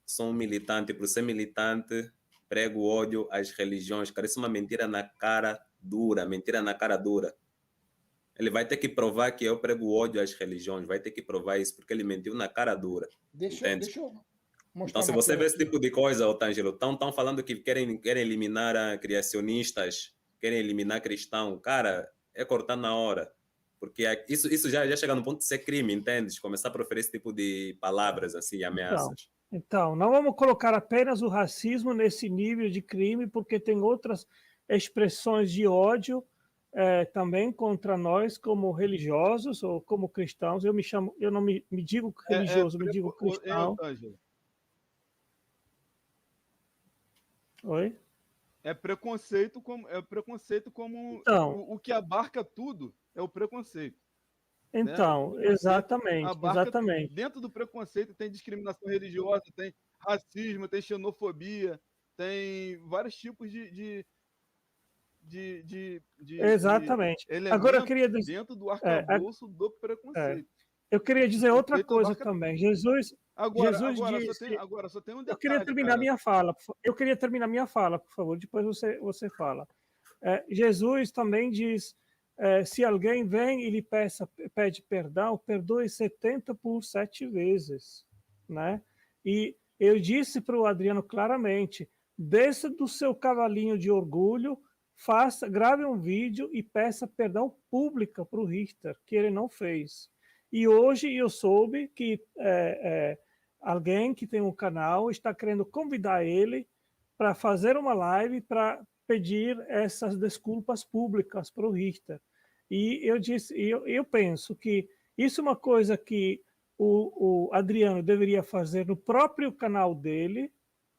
sou um militante. Por ser militante, prego ódio às religiões. Cara, isso é uma mentira na cara dura, mentira na cara dura. Ele vai ter que provar que eu prego ódio às religiões, vai ter que provar isso, porque ele mentiu na cara dura. Deixa eu mostrar. Então, se você vê esse tipo de coisa, Otângelo, estão falando que querem eliminar criacionistas, querem eliminar cristão, cara, é cortar na hora. Porque isso já chega no ponto de ser crime, entende? Começar a proferir esse tipo de palavras, assim, ameaças. Então, não vamos colocar apenas o racismo nesse nível de crime, porque tem outras expressões de ódio também contra nós como religiosos ou como cristãos. Eu não me digo religioso, me digo cristão. Oi? É preconceito como então, o que abarca tudo é o preconceito. Então, né? Exatamente. Dentro do preconceito tem discriminação religiosa, tem racismo, tem xenofobia, tem vários tipos de exatamente. Agora eu queria dizer dentro do arcabouço do preconceito. Eu queria dizer outra coisa também. Jesus disse... Agora só tem um detalhe. Eu queria terminar minha fala. Eu queria terminar minha fala, por favor. Depois você fala. Jesus também diz: se alguém vem e lhe pede perdão, perdoe 70 por 7 vezes, né? E eu disse para o Adriano claramente: desça do seu cavalinho de orgulho, grave um vídeo e peça perdão pública para o Richter, que ele não fez. E hoje eu soube que alguém que tem um canal está querendo convidar ele para fazer uma live para pedir essas desculpas públicas para o Richter. E eu penso que isso é uma coisa que o Adriano deveria fazer no próprio canal dele,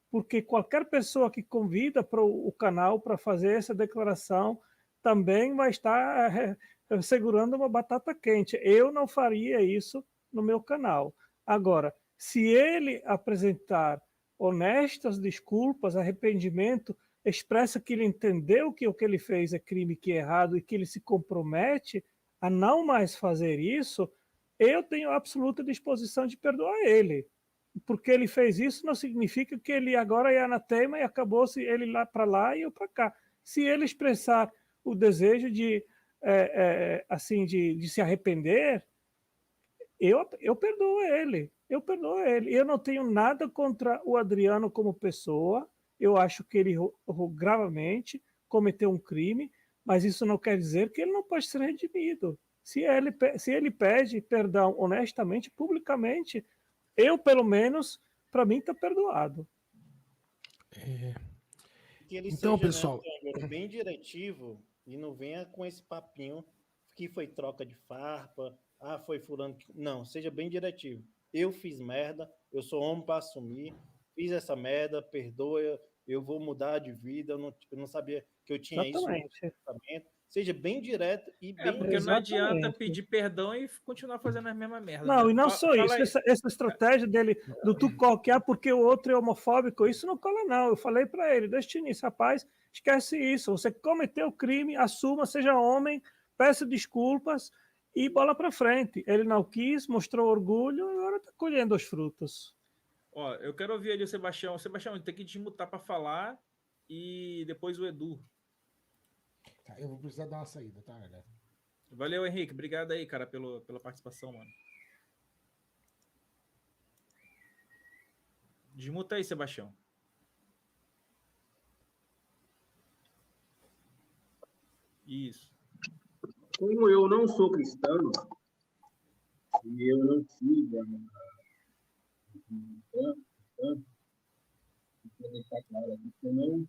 porque qualquer pessoa que convida para o canal para fazer essa declaração também vai estar segurando uma batata quente. Eu não faria isso no meu canal. Agora, se ele apresentar honestas desculpas, arrependimento, expressa que ele entendeu que o que ele fez é crime, que é errado, e que ele se compromete a não mais fazer isso, eu tenho absoluta disposição de perdoar ele. Porque ele fez isso não significa que ele agora é anatema e acabou-se ele lá para lá e eu para cá. Se ele expressar o desejo de, assim, de se arrepender, eu perdoo ele. Eu perdoo ele. Eu não tenho nada contra o Adriano como pessoa. Eu acho que ele gravemente cometeu um crime, mas isso não quer dizer que ele não pode ser redimido. Se ele pede perdão honestamente, publicamente, eu, pelo menos, para mim, está perdoado. Que ele então, seja, pessoal, né, bem diretivo e não venha com esse papinho que foi troca de farpa, foi fulano. Não, seja bem diretivo. Eu fiz merda, eu sou homem para assumir, fiz essa merda, perdoa, eu vou mudar de vida, eu não sabia que eu tinha Exatamente. isso no pensamento. Seja bem direto e bem... porque não adianta pedir perdão e continuar fazendo a mesma merda. Não, né? e não só isso. Essa estratégia dele, do tu qualquer porque o outro é homofóbico, isso não cola, não. Eu falei para ele, desde o início, rapaz, esquece isso. Você cometeu crime, assuma, seja homem, peça desculpas e bola para frente. Ele não quis, mostrou orgulho e agora está colhendo os frutos. Ó, eu quero ouvir ali o Sebastião. Sebastião, tem que desmutar para falar e depois o Edu. Tá, eu vou precisar dar uma saída, tá, galera? Valeu, Henrique. Obrigado aí, cara, pela participação, mano. Desmuta aí, Sebastião. Isso. Como eu não sou cristão, e eu não sigo vou deixar claro aqui que eu não.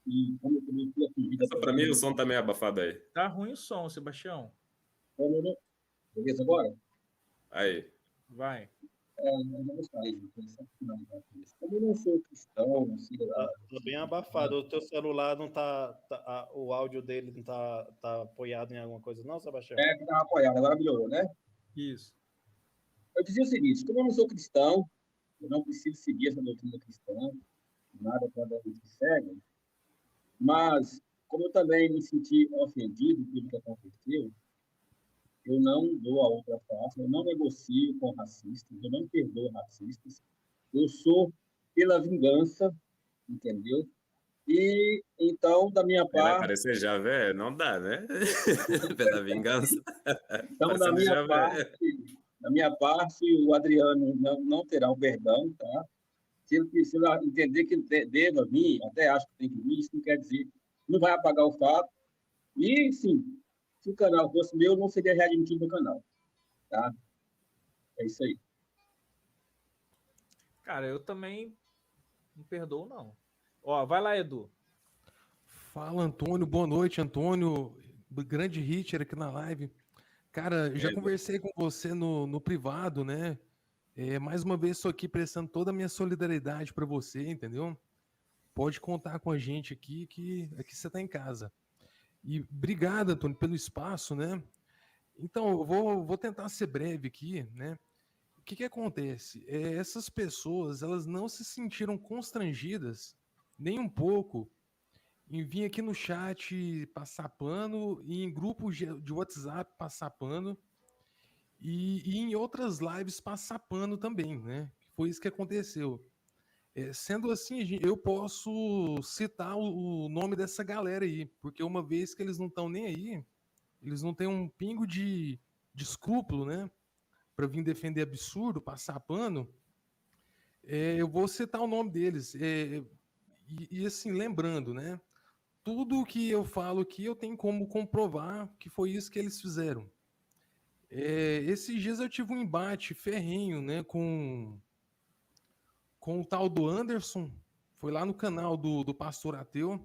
E como eu também fui atingida. Para mim, o som tá meio abafado aí. Tá ruim o som, Sebastião. Beleza agora? Aí. Vai. Como eu não sou cristão, não sei lá. Tá bem abafado. O teu celular não o áudio dele não tá apoiado em alguma coisa, não, Sebastião? Que estava apoiado, agora melhorou, né? Isso. Eu dizia o seguinte: como eu não sou cristão, eu não preciso seguir essa doutrina cristã, nada contra a gente que segue, mas como eu também me senti ofendido pelo que aconteceu, eu não dou a outra face, eu não negocio com racistas, eu não perdoo racistas, eu sou pela vingança, entendeu? E então, da minha parte... Parecer Javé, não dá, né? Pela vingança. Então, da minha parte, o Adriano não terá o perdão, tá? Se ele entender que ele deva vir, até acho que tem que vir, isso não quer dizer, não vai apagar o fato. E, sim, se o canal fosse meu, não seria readmitido no canal. Tá? É isso aí. Cara, eu também não perdoo, não. Ó, vai lá, Edu. Fala, Antônio. Boa noite, Antônio. Grande Hitcher aqui na live. Cara, já conversei com você no privado, né? Mais uma vez, estou aqui prestando toda a minha solidariedade para você, entendeu? Pode contar com a gente aqui, que aqui você está em casa. E obrigado, Antônio, pelo espaço, né? Então, eu vou tentar ser breve aqui, né? O que acontece? Essas pessoas, elas não se sentiram constrangidas, nem um pouco, em vir aqui no chat passar pano, e em grupos de WhatsApp passar pano, e em outras lives passar pano também, né? Foi isso que aconteceu. Sendo assim, eu posso citar o nome dessa galera aí, porque uma vez que eles não estão nem aí, eles não têm um pingo de escrúpulo, né? Para vir defender absurdo, passar pano, eu vou citar o nome deles. E assim, lembrando, né? Tudo que eu falo aqui, eu tenho como comprovar que foi isso que eles fizeram. Esses dias eu tive um embate ferrenho, né? Com o tal do Anderson, foi lá no canal do Pastor Ateu,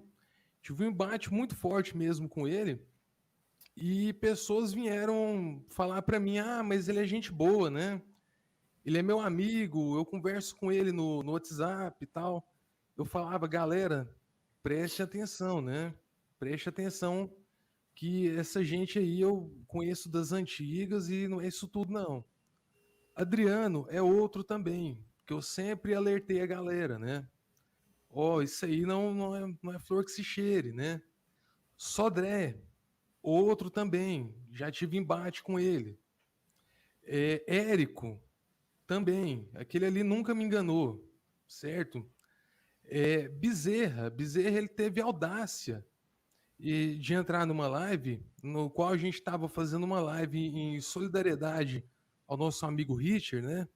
tive um embate muito forte mesmo com ele, e pessoas vieram falar para mim, mas ele é gente boa, né? Ele é meu amigo, eu converso com ele no WhatsApp e tal. Eu falava, galera, preste atenção, né? Preste atenção que essa gente aí eu conheço das antigas e não é isso tudo, não. Adriano é outro também, que eu sempre alertei a galera, né? isso aí não é flor que se cheire, né? Sodré, outro também, já tive embate com ele. Érico, também, aquele ali nunca me enganou, certo? Bezerra, ele teve audácia de entrar numa live, no qual a gente estava fazendo uma live em solidariedade ao nosso amigo Richard, né?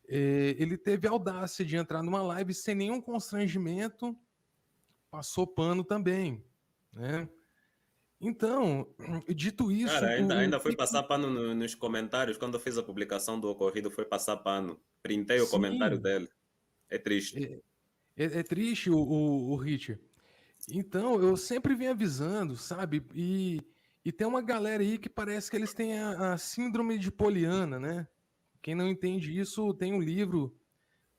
Ele teve audácia de entrar numa live sem nenhum constrangimento, passou pano também, né? Então, dito isso... Cara, ainda foi passar pano nos comentários, quando eu fiz a publicação do ocorrido, foi passar pano. Printei o comentário dele. É triste. É triste o Richard. Então, eu sempre venho avisando, sabe? E tem uma galera aí que parece que eles têm a síndrome de Poliana, né? Quem não entende isso, tem um livro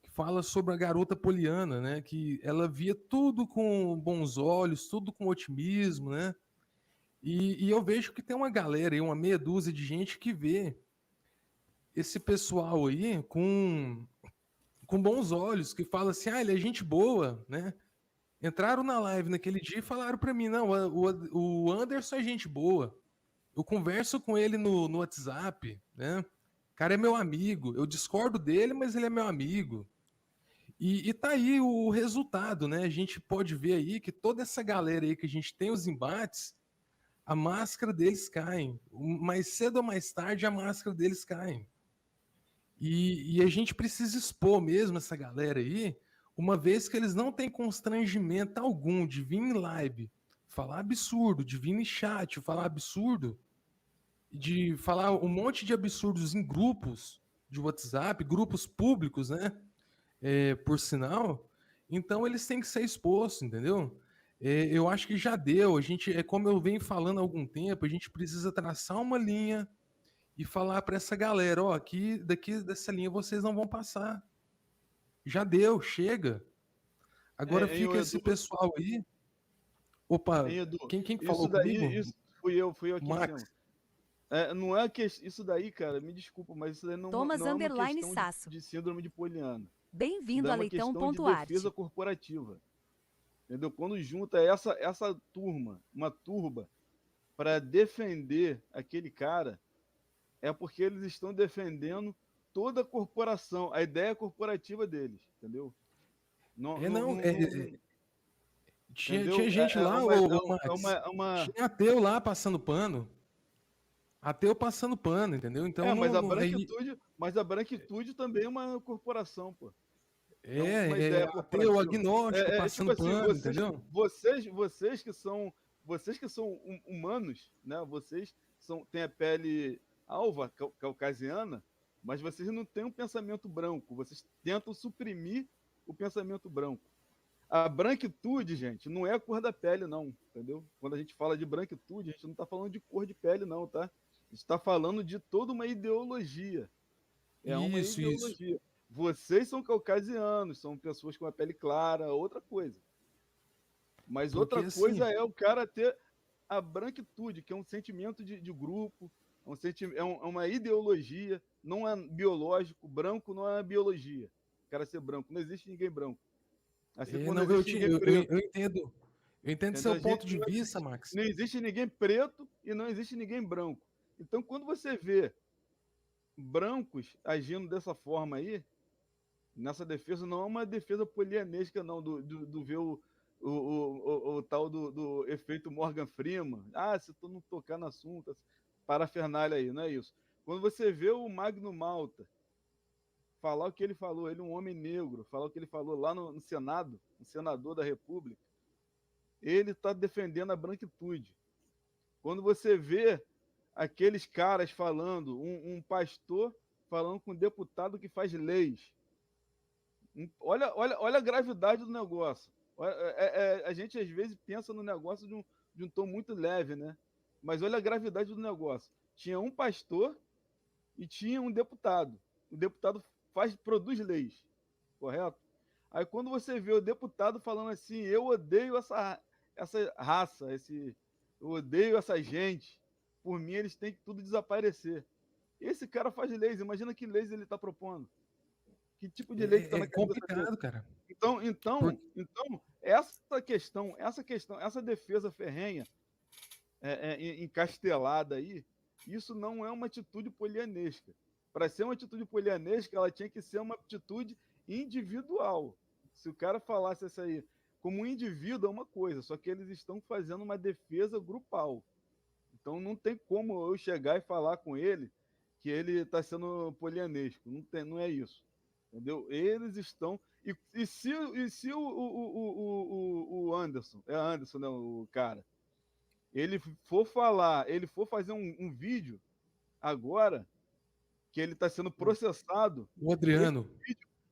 que fala sobre a garota Poliana, né? Que ela via tudo com bons olhos, tudo com otimismo, né? E eu vejo que tem uma galera aí, uma meia dúzia de gente que vê esse pessoal aí com bons olhos, que fala assim, ele é gente boa, né? Entraram na live naquele dia e falaram para mim, não, o Anderson é gente boa. Eu converso com ele no WhatsApp, né? O cara é meu amigo. Eu discordo dele, mas ele é meu amigo. E tá aí o resultado, né? A gente pode ver aí que toda essa galera aí que a gente tem os embates, a máscara deles cai. Mais cedo ou mais tarde, a máscara deles cai. E a gente precisa expor mesmo essa galera aí, uma vez que eles não têm constrangimento algum de vir em live, falar absurdo, de vir em chat, falar absurdo, de falar um monte de absurdos em grupos de WhatsApp, grupos públicos, né? Por sinal, então eles têm que ser expostos, entendeu? Eu acho que já deu. A gente, como eu venho falando há algum tempo, a gente precisa traçar uma linha e falar para essa galera, daqui dessa linha vocês não vão passar. Já deu, chega. Agora fica esse pessoal aí. Opa, quem falou isso daí, comigo? Isso fui eu aqui Max. em cima. Não é que isso daí, cara, me desculpa, mas isso daí não é uma questão de síndrome de Poliana. Bem-vindo a Leitão.art. É uma questão de defesa corporativa. Entendeu? Quando junta essa turma, uma turba, para defender aquele cara, é porque eles estão defendendo toda a corporação, a ideia corporativa deles, entendeu? Tinha gente lá, Max, tinha ateu lá passando pano. Ateu passando pano, entendeu? Então, mas a branquitude também é uma corporação, pô. Ateu, agnóstico, passando tipo pano, assim, entendeu? Vocês que são humanos, né? Vocês têm a pele alva, caucasiana, mas vocês não têm um pensamento branco. Vocês tentam suprimir o pensamento branco. A branquitude, gente, não é a cor da pele, não, entendeu? Quando a gente fala de branquitude, a gente não está falando de cor de pele, não, tá? A gente está falando de toda uma ideologia. Uma ideologia. Isso. Vocês são caucasianos, são pessoas com a pele clara, outra coisa. Mas outra coisa é o cara ter a branquitude, que é um sentimento de grupo, é uma ideologia, não é biológico, branco não é biologia. O cara ser branco, não existe ninguém branco. Assim, eu entendo seu ponto de vista, Max. Não existe ninguém preto e não existe ninguém branco. Então, quando você vê brancos agindo dessa forma aí, nessa defesa, não é uma defesa polianesca, não, do ver o tal do efeito Morgan Freeman. Se tu não tocar no assunto, parafernália aí, não é isso. Quando você vê o Magno Malta falar o que ele falou, ele é um homem negro, falar o que ele falou lá no Senado, um senador da República, ele está defendendo a branquitude. Quando você vê aqueles caras falando, um pastor falando com um deputado que faz leis, olha a gravidade do negócio. A gente às vezes pensa no negócio de um tom muito leve, né? Mas olha a gravidade do negócio. Tinha um pastor e tinha um deputado. O deputado produz leis, correto? Aí quando você vê o deputado falando assim, eu odeio essa raça, eu odeio essa gente, por mim eles têm que tudo desaparecer. Esse cara faz leis, imagina que leis ele está propondo. Que tipo de lei que está na cabeça complicado, dele? cara. Então, essa defesa ferrenha, encastelada aí, isso não é uma atitude polianesca. Para ser uma atitude polianesca, ela tinha que ser uma atitude individual. Se o cara falasse isso aí como um indivíduo, é uma coisa, só que eles estão fazendo uma defesa grupal. Então não tem como eu chegar e falar com ele que ele está sendo polianesco. Não é isso. Entendeu? Eles estão. E se o Anderson, é Anderson, né, o cara, ele for fazer um vídeo agora, que ele está sendo processado. O Adriano.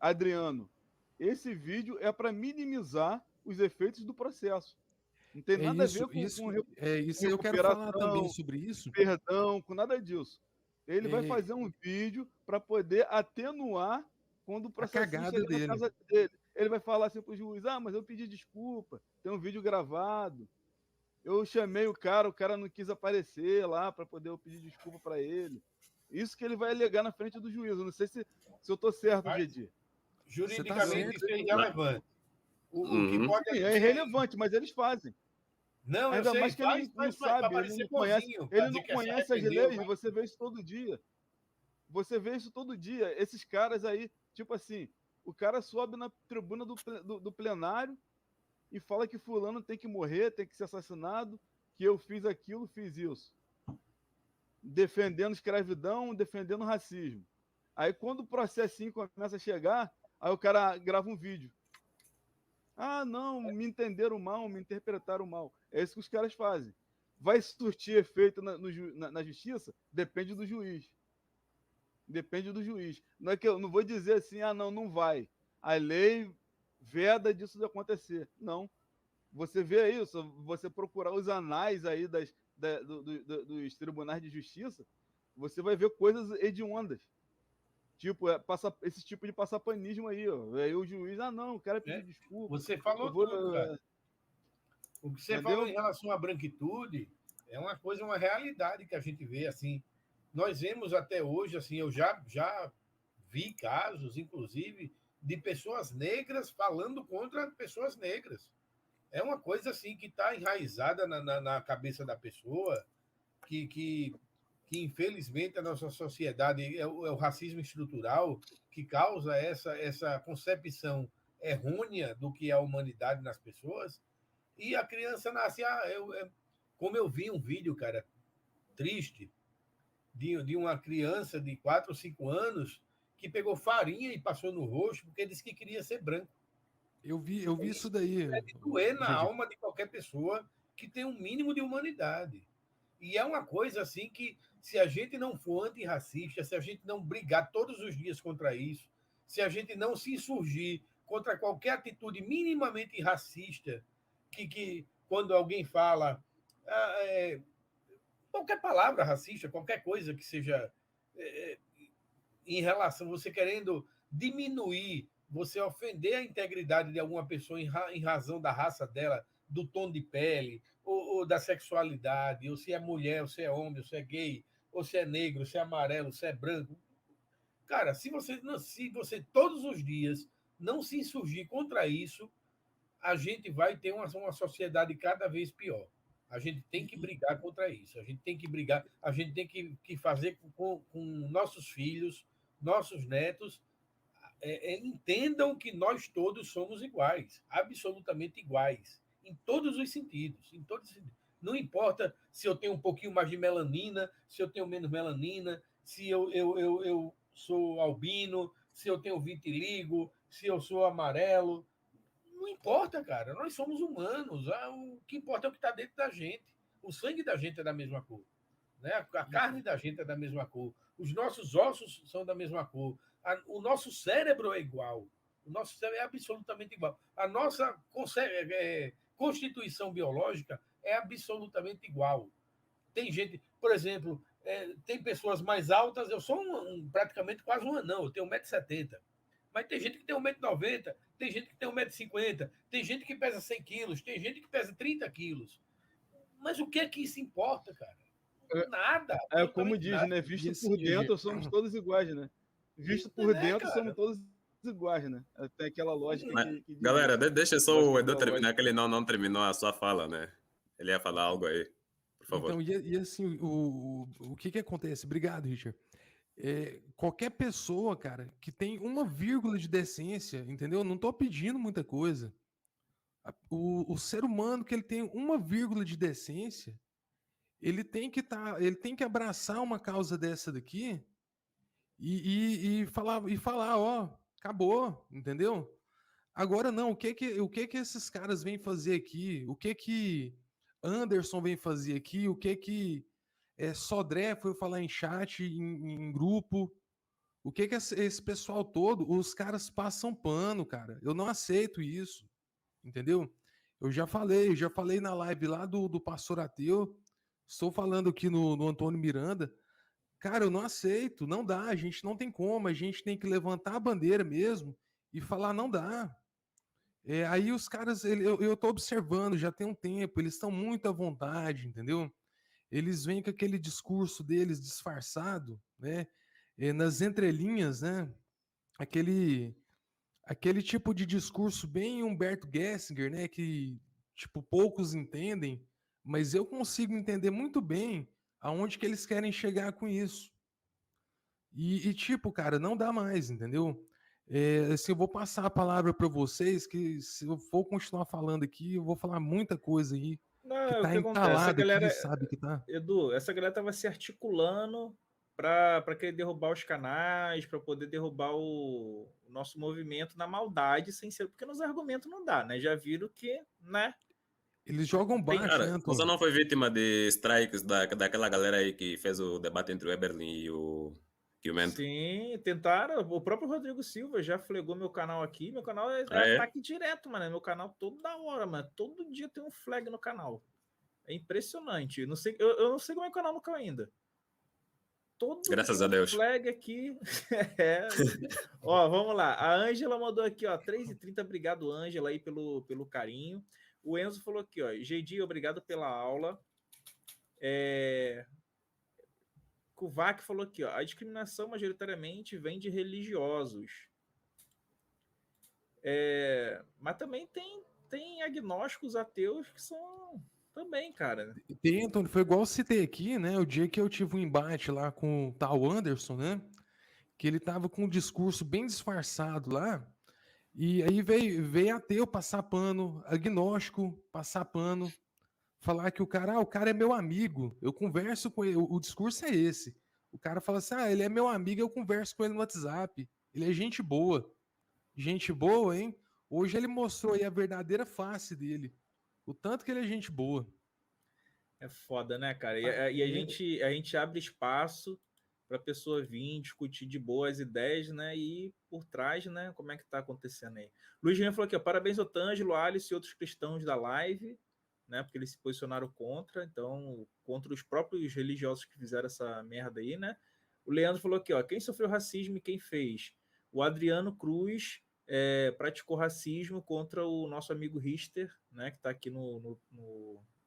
Adriano, esse vídeo é para minimizar os efeitos do processo. Não tem nada a ver com isso eu quero falar também sobre isso. Perdão, com nada disso. Ele vai fazer um vídeo para poder atenuar quando o processo chegar na casa dele. Ele vai falar assim pro juiz: mas eu pedi desculpa, tem um vídeo gravado. Eu chamei o cara não quis aparecer lá para poder eu pedir desculpa para ele. Isso que ele vai alegar na frente do juiz. Eu não sei se eu tô certo, Gedi. Juridicamente isso é irrelevante. O que pode é irrelevante, mas eles fazem. Não, ainda mais que ele não sabe, ele não conhece as leis, você vê isso todo dia. Você vê isso todo dia. Esses caras aí, tipo assim, o cara sobe na tribuna do plenário e fala que fulano tem que morrer, tem que ser assassinado, que eu fiz aquilo, fiz isso. Defendendo escravidão, defendendo racismo. Aí quando o processinho começa a chegar, aí o cara grava um vídeo. Não, me entenderam mal, me interpretaram mal. É isso que os caras fazem. Vai surtir efeito na justiça? Depende do juiz. Depende do juiz. Não é que eu não vou dizer assim, não vai. A lei veda disso de acontecer. Não. Você vê isso, você procurar os anais aí dos tribunais de justiça, você vai ver coisas hediondas. Tipo, esse tipo de passapanismo aí, ó. Aí o juiz, o cara pediu desculpa. Você falou tudo, cara. O que você falou em relação à branquitude é uma realidade que a gente vê, assim. Nós vemos até hoje, assim, eu já vi casos, inclusive, de pessoas negras falando contra pessoas negras. É uma coisa, assim, que está enraizada na cabeça da pessoa, que infelizmente a nossa sociedade é o racismo estrutural que causa essa concepção errônea do que é a humanidade nas pessoas, e a criança nasce... como eu vi um vídeo, cara, triste, de uma criança de 4 ou 5 anos que pegou farinha e passou no rosto porque disse que queria ser branco. Eu vi isso daí. Deve doer na alma de qualquer pessoa que tem um mínimo de humanidade. E é uma coisa assim que, se a gente não for antirracista, se a gente não brigar todos os dias contra isso, se a gente não se insurgir contra qualquer atitude minimamente racista, que quando alguém fala qualquer palavra racista, qualquer coisa que seja em relação, você querendo diminuir, você ofender a integridade de alguma pessoa em razão da raça dela, do tom de pele, ou da sexualidade, ou se é mulher, ou se é homem, ou se é gay, ou se é negro, ou se é amarelo, ou se é branco. Cara, se você todos os dias não se insurgir contra isso, a gente vai ter uma sociedade cada vez pior. A gente tem que brigar contra isso. A gente tem que brigar, a gente tem que fazer com nossos filhos, nossos netos, entendam que nós todos somos iguais, absolutamente iguais, em todos os sentidos. Não importa se eu tenho um pouquinho mais de melanina, se eu tenho menos melanina, se eu sou albino, se eu tenho vitiligo, se eu sou amarelo. Não importa, cara. Nós somos humanos. O que importa é o que está dentro da gente. O sangue da gente é da mesma cor. Né? A carne da gente é da mesma cor. Os nossos ossos são da mesma cor. O nosso cérebro é igual. O nosso cérebro é absolutamente igual. A nossa constituição biológica é absolutamente igual. Tem gente, por exemplo, tem pessoas mais altas. Eu sou praticamente quase um anão. Eu tenho 1,70 m. Mas tem gente que tem 1,90 m, tem gente que tem 1,50 m, tem gente que pesa 100 quilos, tem gente que pesa 30 quilos. Mas o que é que isso importa, cara? Nada. Como diz, nada. Né? Visto por dentro, somos todos iguais, né? Visto por dentro, somos todos iguais, né? Tem aquela lógica que galera, deixa só o Edu terminar, que ele não terminou a sua fala, né? Ele ia falar algo aí, por favor. Então, e assim, o que acontece? Obrigado, Richard. Qualquer pessoa, cara, que tem 1 vírgula de decência, entendeu? Eu não tô pedindo muita coisa. O ser humano que ele tem 1 vírgula de decência, ele tem que abraçar uma causa dessa daqui e falar, ó, acabou, entendeu? Agora não, o que esses caras vêm fazer aqui? O que Anderson vem fazer aqui? O que Sodré foi falar em chat, em grupo? O que esse pessoal todo, os caras passam pano, cara. Eu não aceito isso, entendeu? Eu já falei na live lá do pastor ateu, estou falando aqui no Antônio Miranda. Cara, eu não aceito, não dá, a gente não tem como, a gente tem que levantar a bandeira mesmo e falar, não dá. Aí os caras, eu tô observando, já tem um tempo, eles estão muito à vontade, entendeu? Eles vêm com aquele discurso deles disfarçado, né? Nas entrelinhas, né? Aquele tipo de discurso bem Humberto Gessinger, né? Que, tipo, poucos entendem, mas eu consigo entender muito bem aonde que eles querem chegar com isso. E tipo, cara, não dá mais, entendeu? Assim, eu vou passar a palavra para vocês, que se eu for continuar falando aqui, eu vou falar muita coisa aí. Não, que tá o que acontece? A galera, aqui, sabe que tá? Edu, essa galera tava se articulando para querer derrubar os canais, para poder derrubar o nosso movimento na maldade, sem ser, porque nos argumentos não dá, né? Já viram que, né? Eles jogam baixo, cara, né, Antônio? você não foi vítima de strikes daquela galera aí que fez o debate entre o Eberlin e o Mento? Sim, tentaram. O próprio Rodrigo Silva já flegou meu canal aqui. Meu canal é ataque direto, mano. Meu canal toda hora, mano. Todo dia tem um flag no canal. É impressionante. Eu não sei como é o canal no canal ainda. Graças a Deus. Flag aqui. Ó, vamos lá. A Ângela mandou aqui, ó, 3h30. Obrigado, Ângela, aí pelo carinho. O Enzo falou aqui, ó, GD, obrigado pela aula. Kovac falou aqui, ó, a discriminação majoritariamente vem de religiosos. Mas também tem agnósticos ateus que são também, cara. Tem, Antônio, foi igual eu citei aqui, né? O dia que eu tive um embate lá com o tal Anderson, né? Que ele tava com um discurso bem disfarçado lá. E aí veio ateu passar pano, agnóstico passar pano, falar que o cara é meu amigo, eu converso com ele, o discurso é esse. O cara fala assim, ele é meu amigo, eu converso com ele no WhatsApp, ele é gente boa. Gente boa, hein? Hoje ele mostrou aí a verdadeira face dele, o tanto que ele é gente boa. É foda, né, cara? E a gente abre espaço para a pessoa vir discutir de boas ideias, né? E por trás, né? Como é que tá acontecendo aí? Luiz Jean falou aqui, ó, parabéns, Otângelo, Alice e outros cristãos da live, né? Porque eles se posicionaram contra os próprios religiosos que fizeram essa merda aí, né? O Leandro falou aqui, ó, quem sofreu racismo e quem fez? O Adriano Cruz praticou racismo contra o nosso amigo Richter, né? Que tá aqui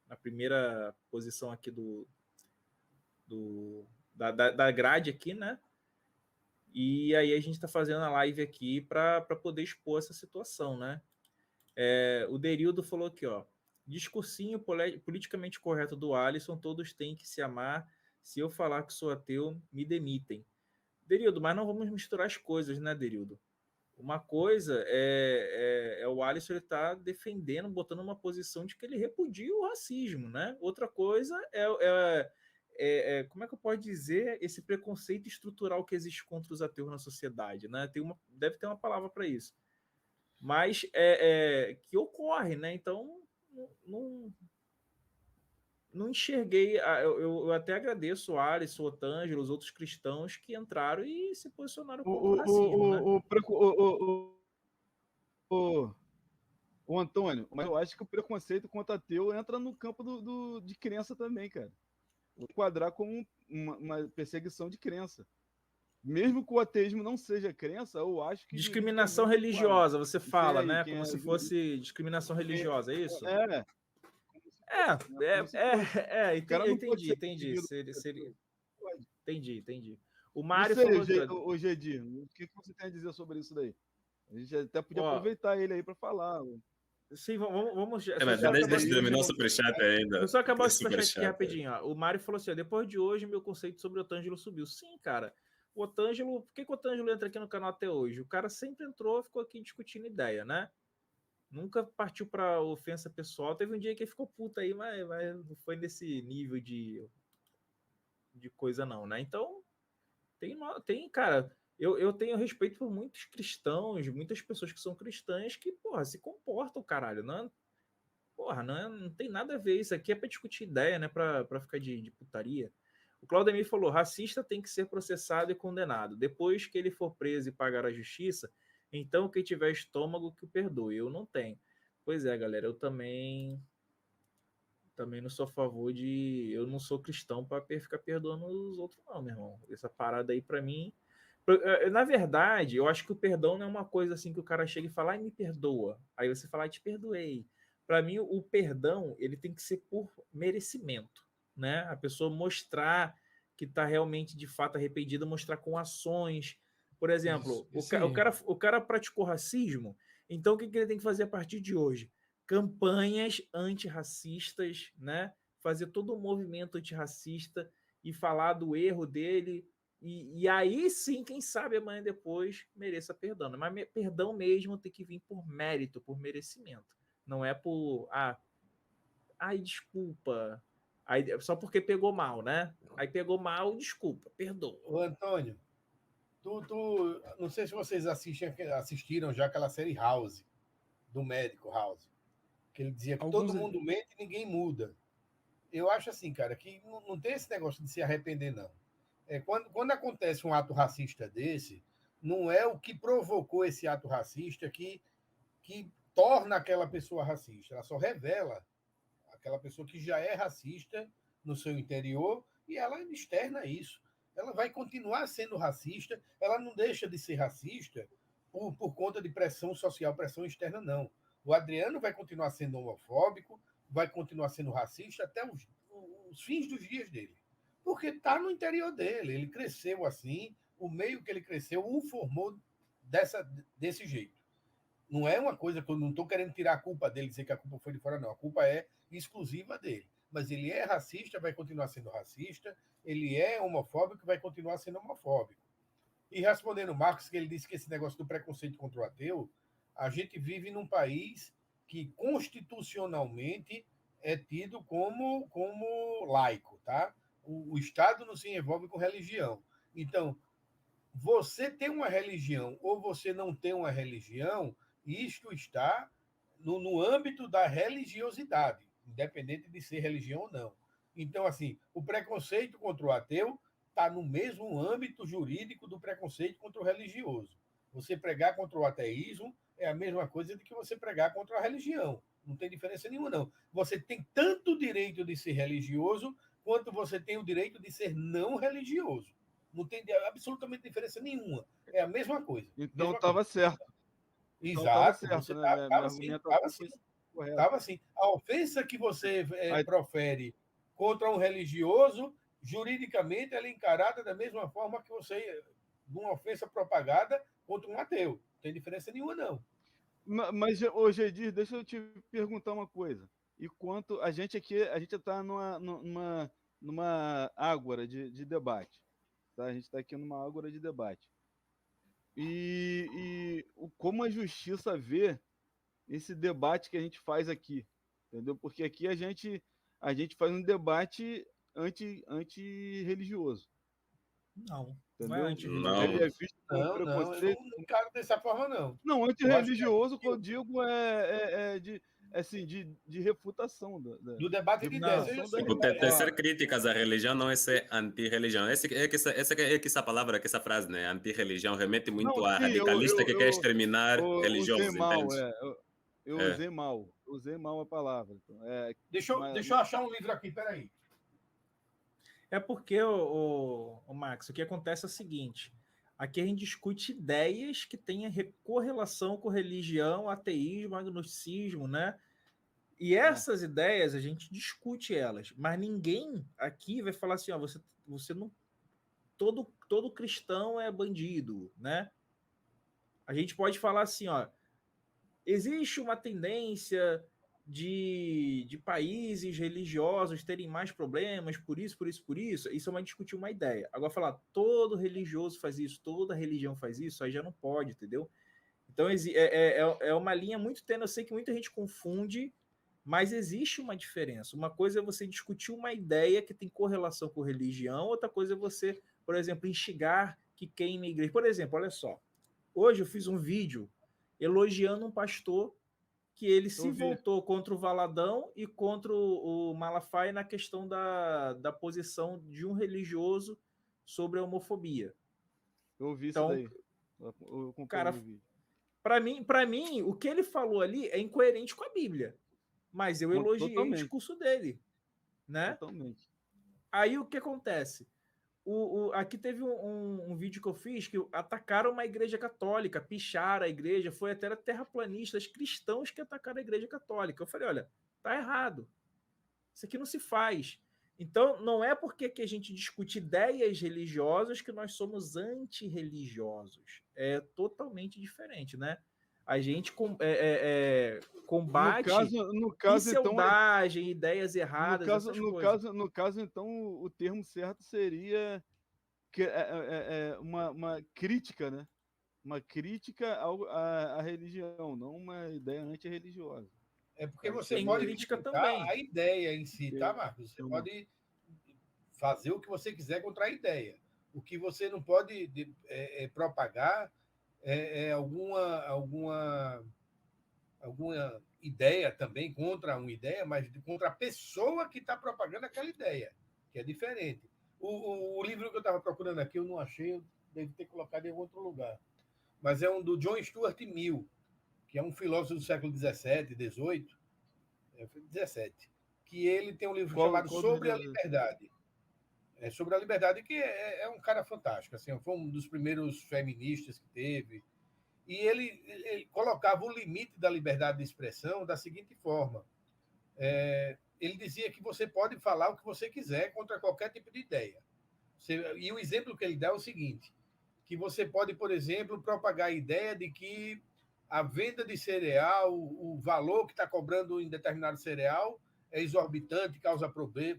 na primeira posição aqui da grade aqui, né? E aí a gente está fazendo a live aqui para poder expor essa situação, né? O Derildo falou aqui, ó, discursinho politicamente correto do Alisson, todos têm que se amar, se eu falar que sou ateu, me demitem. Derildo, mas não vamos misturar as coisas, né, Derildo? Uma coisa é o Alisson, ele tá defendendo, botando uma posição de que ele repudia o racismo, né? Outra coisa como é que eu posso dizer esse preconceito estrutural que existe contra os ateus na sociedade, né? Deve ter uma palavra para isso. Mas que ocorre, né? Então, não enxerguei. Eu até agradeço o Alisson, o Otângelo, os outros cristãos que entraram e se posicionaram contra o racismo, o Antônio, mas eu acho que o preconceito contra ateu entra no campo de crença também, cara. Vou enquadrar como uma perseguição de crença. Mesmo que o ateísmo não seja crença, eu acho que... Discriminação religiosa, você fala, né? Como se fosse discriminação religiosa, é isso? Entendi. Entendi. O Mário falou... Ô, Gedir, o que você tem a dizer sobre isso daí? A gente até podia aproveitar ele aí para falar. Sim, vamos. Deixa eu terminar o superchat ainda. Vou só acabar o superchat aqui rapidinho. Ó. O Mário falou assim: ó, depois de hoje, meu conceito sobre o Otângelo subiu. Sim, cara. O Otângelo, por que o Otângelo entra aqui no canal até hoje? O cara sempre entrou, ficou aqui discutindo ideia, né? Nunca partiu para ofensa pessoal. Teve um dia que ele ficou puta aí, mas não foi nesse nível de coisa, não, né? Então, tem cara. Eu tenho respeito por muitos cristãos, muitas pessoas que são cristãs que, porra, se comportam, caralho. Não tem nada a ver. Isso aqui é para discutir ideia, né? Para ficar de putaria. O Claudemir falou: racista tem que ser processado e condenado. Depois que ele for preso e pagar a justiça, então quem tiver estômago que o perdoe. Eu não tenho. Pois é, galera, eu também não sou a favor de... Eu não sou cristão para ficar perdoando os outros, não, meu irmão. Essa parada aí, para mim... Na verdade, eu acho que o perdão não é uma coisa assim que o cara chega e fala, me perdoa. Aí você fala, te perdoei. Para mim, o perdão, ele tem que ser por merecimento, né? A pessoa mostrar que está realmente, de fato, arrependida, mostrar com ações. Por exemplo, o cara praticou racismo, então o que ele tem que fazer a partir de hoje? Campanhas antirracistas, né? Fazer todo um movimento antirracista e falar do erro dele. E aí sim, quem sabe amanhã depois mereça perdão. Mas perdão mesmo tem que vir por mérito, por merecimento. Não é por... desculpa. Aí, só porque pegou mal, né? Aí pegou mal, desculpa, perdoa. Ô, Antônio, não sei se vocês assistiram já aquela série House, do médico House, que ele dizia que todo mundo mente e ninguém muda. Eu acho assim, cara, que não tem esse negócio de se arrepender, não. Quando acontece um ato racista desse, não é o que provocou esse ato racista que torna aquela pessoa racista. Ela só revela aquela pessoa que já é racista no seu interior e ela externa isso. Ela vai continuar sendo racista, ela não deixa de ser racista por conta de pressão social, pressão externa, não. O Adriano vai continuar sendo homofóbico, vai continuar sendo racista até os fins dos dias dele. Porque está no interior dele, ele cresceu assim, o meio que ele cresceu o formou desse jeito. Não é uma coisa que eu não estou querendo tirar a culpa dele, dizer que a culpa foi de fora, não. A culpa é exclusiva dele. Mas ele é racista, vai continuar sendo racista, ele é homofóbico, vai continuar sendo homofóbico. E respondendo o Marcos, que ele disse que esse negócio do preconceito contra o ateu, a gente vive num país que constitucionalmente é tido como laico, tá? O Estado não se envolve com religião. Então, você tem uma religião ou você não tem uma religião, isto está no âmbito da religiosidade, independente de ser religião ou não. Então, assim, o preconceito contra o ateu está no mesmo âmbito jurídico do preconceito contra o religioso. Você pregar contra o ateísmo é a mesma coisa de que você pregar contra a religião. Não tem diferença nenhuma, não. Você tem tanto o direito de ser religioso quanto você tem o direito de ser não religioso. Não tem absolutamente diferença nenhuma. É a mesma coisa. Então estava certo. Exato. Então, Estava assim. A ofensa que você profere contra um religioso, juridicamente, ela é encarada da mesma forma que você, uma ofensa propagada contra um ateu. Não tem diferença nenhuma, não. Mas, hoje, Edir, deixa eu te perguntar uma coisa. E quanto a gente aqui, a gente está numa ágora de debate. Tá? A gente está aqui numa ágora de debate. E como a justiça vê esse debate que a gente faz aqui, entendeu? Porque aqui a gente faz um debate anti-religioso. Não. Entendeu? Não. Ele é visto como preconceito. Eu não encaro dessa forma, não. Não, antirreligioso, que eu digo, de refutação. Do debate de ideias. Tecer críticas à religião não é ser anti-religião. Essa palavra, essa frase, né? Anti-religião, remete muito a radicalista que quer exterminar religiosos. Eu usei mal a palavra. Então, deixa eu achar um livro aqui, peraí. É porque, o Max, o que acontece é o seguinte: aqui a gente discute ideias que têm correlação com religião, ateísmo, agnosticismo, né? E essas ideias, a gente discute elas, mas ninguém aqui vai falar assim, ó, você não... Todo cristão é bandido, né? A gente pode falar assim, ó, existe uma tendência de países religiosos terem mais problemas por isso, isso é uma discutir uma ideia. Agora, falar todo religioso faz isso, toda religião faz isso, aí já não pode, entendeu? Então, é uma linha muito tênue. Eu sei que muita gente confunde, mas existe uma diferença. Uma coisa é você discutir uma ideia que tem correlação com religião, outra coisa é você, por exemplo, instigar que queime a igreja. Por exemplo, olha só, hoje eu fiz um vídeo elogiando um pastor que ele se voltou contra o Valadão e contra o Malafaia na questão da posição de um religioso sobre a homofobia. Eu ouvi então, isso daí. Eu cara, para mim, o que ele falou ali é incoerente com a Bíblia. Mas eu elogiei o discurso dele. Né? Totalmente. Aí o que acontece? Aqui teve um vídeo que eu fiz que atacaram uma igreja católica, picharam a igreja, foi até terraplanistas cristãos que atacaram a igreja católica. Eu falei, olha, tá errado. Isso aqui não se faz. Então, não é porque que a gente discute ideias religiosas que nós somos antirreligiosos. É totalmente diferente, né? A gente combate pseudagem, então, ideias erradas. No caso, então, o termo certo seria uma crítica, né? Uma crítica à religião, não uma ideia antirreligiosa. É porque você pode criticar também a ideia em si, tá, Marcos? Você pode fazer o que você quiser contra a ideia. O que você não pode propagar alguma ideia também contra uma ideia, mas contra a pessoa que está propagando aquela ideia, que é diferente. O livro que eu estava procurando aqui, eu não achei, eu devo ter colocado em outro lugar. Mas é um do John Stuart Mill, que é um filósofo do século XVII, XVIII, que ele tem um livro chamado Sobre a Liberdade. Sobre a liberdade, que é um cara fantástico. Assim, foi um dos primeiros feministas que teve. E ele colocava o limite da liberdade de expressão da seguinte forma. Ele dizia que você pode falar o que você quiser contra qualquer tipo de ideia. E o exemplo que ele dá é o seguinte, que você pode, por exemplo, propagar a ideia de que a venda de cereal, o valor que está cobrando em determinado cereal é exorbitante, causa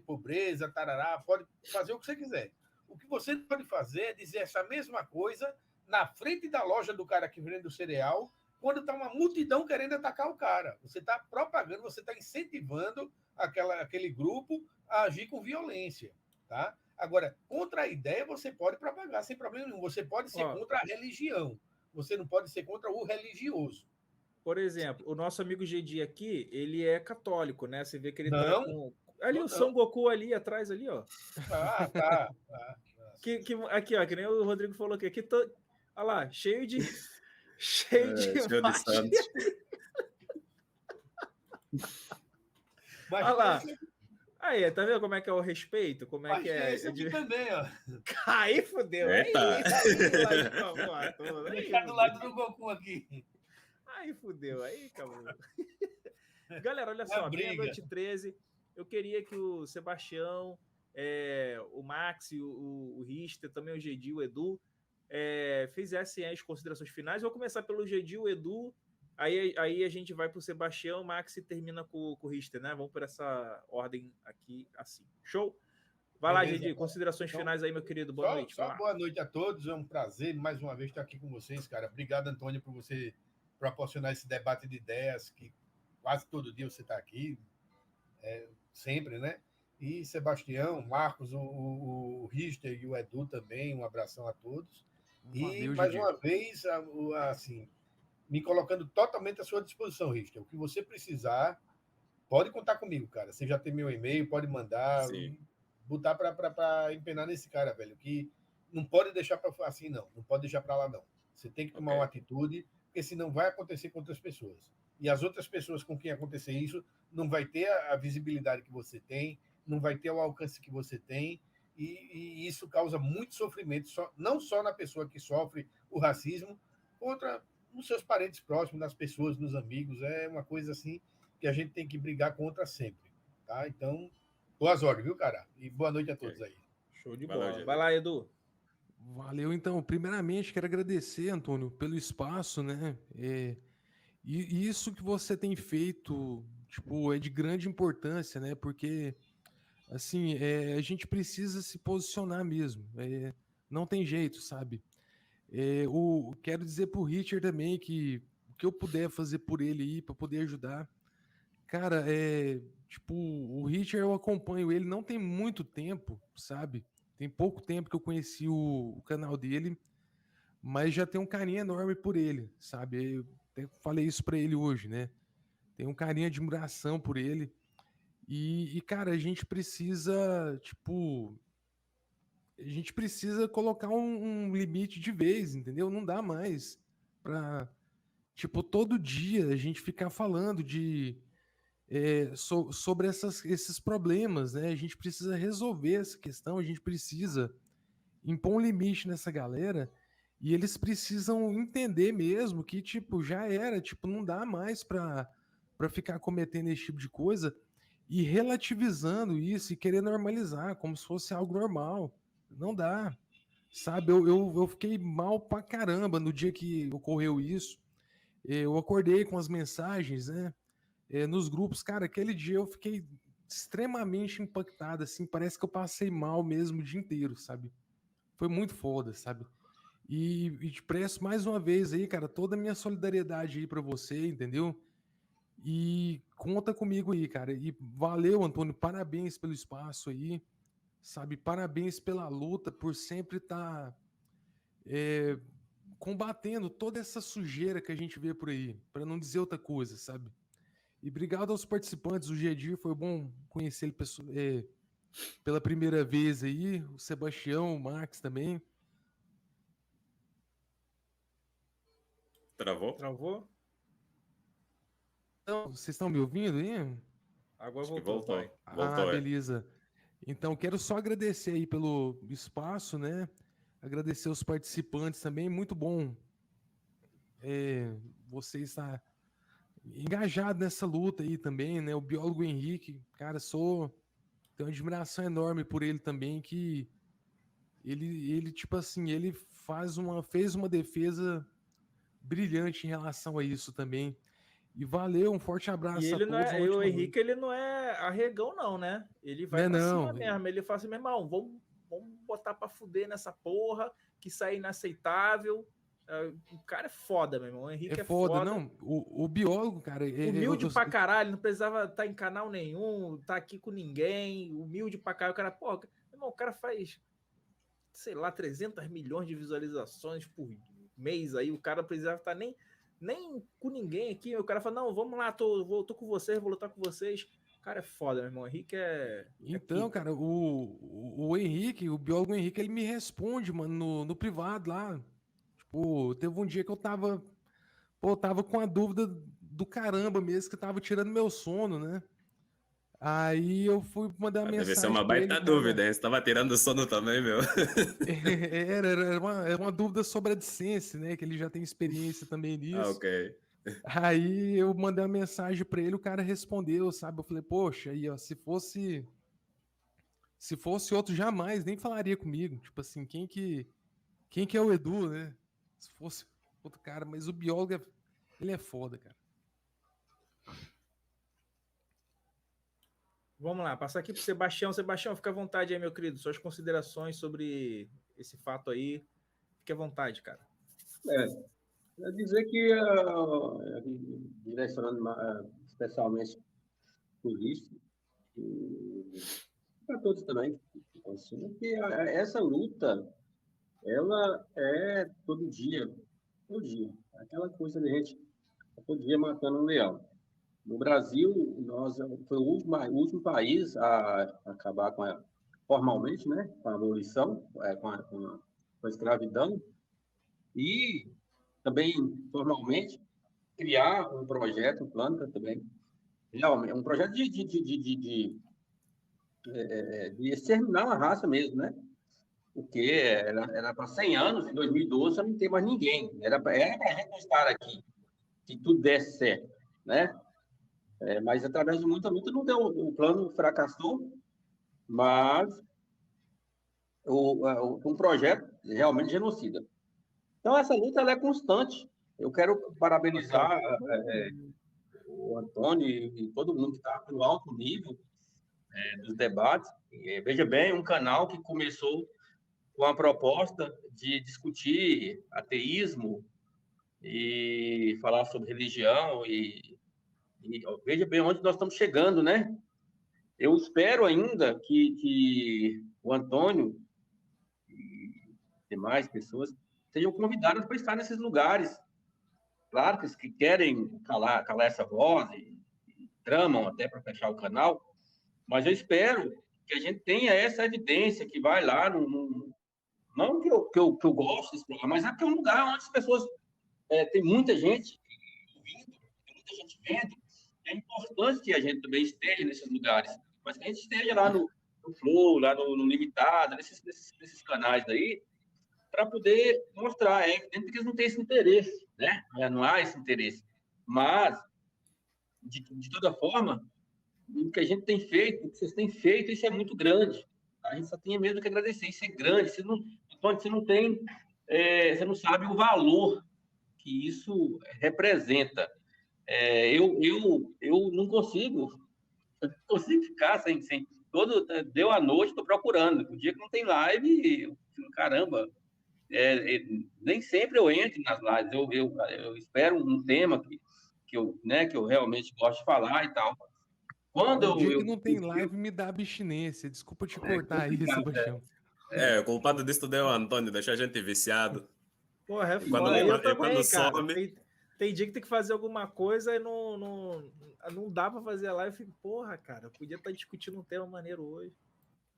pobreza, tarará, pode fazer o que você quiser. O que você pode fazer é dizer essa mesma coisa na frente da loja do cara que vende o cereal, quando está uma multidão querendo atacar o cara. Você está propagando, você está incentivando aquele grupo a agir com violência. Tá? Agora, contra a ideia, você pode propagar sem problema nenhum. Você pode ser contra a religião. Você não pode ser contra o religioso. Por exemplo, o nosso amigo Gedi aqui, ele é católico, né? Você vê que ele tá com... Ali o Son Goku ali atrás, ali, ó. Tá. Aqui, ó, que nem o Rodrigo falou aqui. Olha lá, cheio de Santos. Olha lá. Aí, tá vendo como é que é o respeito? Como é que é? Esse aqui também, ó. Aí, fodeu. Aí, Deixa do lado do Goku aqui. Aí, fudeu. Aí, acabou. Galera, olha só. Meia-noite 13. Eu queria que o Sebastião, o Max, o Richter, também o Gedi, o Edu, fizessem as considerações finais. Eu vou começar pelo Gedi, o Edu. Aí a gente vai para o Sebastião, o Max e termina com o Richter, né? Vamos por essa ordem aqui, assim. Show? Vai lá, Gedi. Considerações finais aí, meu querido. Boa noite. Boa noite a todos. É um prazer, mais uma vez, estar aqui com vocês, cara. Obrigado, Antônio, por você proporcionar esse debate de ideias, que quase todo dia você está aqui, sempre, né? E Sebastião, Marcos, o Richter e o Edu também, um abração a todos. E, mais uma vez, assim, me colocando totalmente à sua disposição, Richter. O que você precisar, pode contar comigo, cara. Você já tem meu e-mail, pode mandar, botar para empenar nesse cara, velho, que não pode deixar para assim, não pode deixar para lá, não. Você tem que tomar uma atitude, porque senão vai acontecer com outras pessoas. E as outras pessoas com quem acontecer isso não vai ter a visibilidade que você tem, não vai ter o alcance que você tem, e isso causa muito sofrimento, não só na pessoa que sofre o racismo, contra os seus parentes próximos, nas pessoas, nos amigos. É uma coisa assim que a gente tem que brigar contra sempre. Tá? Então, boas ordens, viu, cara? E boa noite a todos aí. Show de bola. Vai lá, Edu. Valeu, então. Primeiramente, quero agradecer, Antônio, pelo espaço, né? E isso que você tem feito, tipo, é de grande importância, né? Porque, assim, a gente precisa se posicionar mesmo. Não tem jeito, sabe? Quero dizer pro Richard também que o que eu puder fazer por ele aí, para poder ajudar. Cara, tipo, o Richard eu acompanho ele não tem muito tempo, sabe? Tem pouco tempo que eu conheci o canal dele, mas já tenho um carinho enorme por ele, sabe? Eu até falei isso para ele hoje, né? Tem um carinho de admiração por ele. Cara, a gente precisa, tipo, a gente precisa colocar um limite de vez, entendeu? Não dá mais pra, tipo, todo dia a gente ficar falando sobre esses problemas, né? A gente precisa resolver essa questão, a gente precisa impor um limite nessa galera e eles precisam entender mesmo que, tipo, já era, tipo, não dá mais para ficar cometendo esse tipo de coisa e relativizando isso e querer normalizar como se fosse algo normal. Não dá, sabe? Eu fiquei mal pra caramba no dia que ocorreu isso. Eu acordei com as mensagens, né? Nos grupos, cara, aquele dia eu fiquei extremamente impactado, assim, parece que eu passei mal mesmo o dia inteiro, sabe? Foi muito foda, sabe? E te presto mais uma vez aí, cara, toda a minha solidariedade aí pra você, entendeu? E conta comigo aí, cara. E valeu, Antônio, parabéns pelo espaço aí, sabe? Parabéns pela luta, por sempre estar combatendo toda essa sujeira que a gente vê por aí, para não dizer outra coisa, sabe? E obrigado aos participantes. O Gedir, foi bom conhecer ele pela primeira vez aí. O Sebastião, o Max também. Travou? Travou? Então, vocês estão me ouvindo aí? Agora Acho que voltou, voltou. pai. Voltou, Beleza. Então, quero só agradecer aí pelo espaço, né? Agradecer os participantes também. Muito bom você estar engajado nessa luta aí também, né? O biólogo Henrique, cara, tenho uma admiração enorme por ele também, que ele tipo assim, ele fez uma defesa brilhante em relação a isso também. E valeu, um forte abraço a todos. O Henrique, ele não é arregão, não, né? Ele vai pra cima mesmo. Ele fala assim, meu irmão, vamos botar pra fuder nessa porra, que isso é inaceitável. O cara é foda, meu irmão. O Henrique é foda. Não, o biólogo, cara... Humilde pra caralho, não precisava estar em canal nenhum, tá aqui com ninguém, humilde pra caralho. O cara, pô, meu irmão, o cara faz, sei lá, 300 milhões de visualizações por mês aí, o cara precisava estar nem com ninguém aqui. O cara fala, não, vamos lá, tô com vocês, vou lutar com vocês. O cara é foda, meu irmão. O Henrique Então, cara, o Henrique, o biólogo Henrique, ele me responde, mano, no privado lá. Tipo, teve um dia que eu tava com a dúvida do caramba mesmo, que tava tirando meu sono, né? Aí eu fui mandar uma mensagem. Deve ser uma baita dúvida, hein? Você tava tirando sono também, meu. Era uma dúvida sobre a AdSense, né? Que ele já tem experiência também nisso. Ok. Aí eu mandei uma mensagem para ele, o cara respondeu, sabe? Eu falei, poxa, aí, ó, se fosse outro, jamais nem falaria comigo. Tipo assim, quem que é o Edu, né? Se fosse outro cara, mas o biólogo, ele é foda, cara. Vamos lá, passar aqui pro Sebastião. Sebastião, fica à vontade aí, meu querido. Suas considerações sobre esse fato aí. Fique à vontade, cara. Eu dizer que, direcionando especialmente por isso, para todos também, que essa luta, ela é todo dia. Aquela coisa de gente todo dia matando um leão. No Brasil, foi o último país a acabar formalmente, né, com a abolição, com a escravidão, e também formalmente criar um projeto, um plano também, realmente, um projeto de exterminar uma raça mesmo, né? Porque era para 100 anos, em 2012 não tem mais ninguém. Era para a gente estar aqui, se tudo desse certo, né? Mas através de muita luta não deu, o plano fracassou, mas um projeto realmente genocida. Então, essa luta ela é constante. Eu quero parabenizar o Antônio e todo mundo que está no alto nível dos debates. Veja bem, um canal que começou com a proposta de discutir ateísmo e falar sobre religião e veja bem onde nós estamos chegando, né? Eu espero ainda que o Antônio e demais pessoas sejam convidadas para estar nesses lugares. Claro que os que querem calar essa voz e tramam até para fechar o canal, mas eu espero que a gente tenha essa evidência que vai lá não que eu gosto de explorar, mas é porque é um lugar onde as pessoas tem muita gente ouvindo, tem muita gente vendo. É importante que a gente também esteja nesses lugares, mas que a gente esteja lá no Flow, lá no Limitado, nesses canais aí, para poder mostrar. É evidente que eles não têm esse interesse, né? Não há esse interesse. Mas, de toda forma, o que a gente tem feito, o que vocês têm feito, isso é muito grande. A gente só tem mesmo que agradecer. Isso é grande. Você não tem, você não sabe o valor que isso representa. Eu não consigo ficar sem deu a noite, estou procurando. O dia que não tem live, caramba, nem sempre eu entro nas lives. Eu espero um tema que eu realmente gosto de falar e tal. Quando o dia que não tem live me dá abstinência. Desculpa te cortar aí, Sebastião. O culpado disso tudo é o Antônio, deixa a gente viciado. Porra, quando some... Tem dia que tem que fazer alguma coisa e não dá para fazer a live. Eu fico, porra, cara, eu podia estar discutindo um tema maneiro hoje.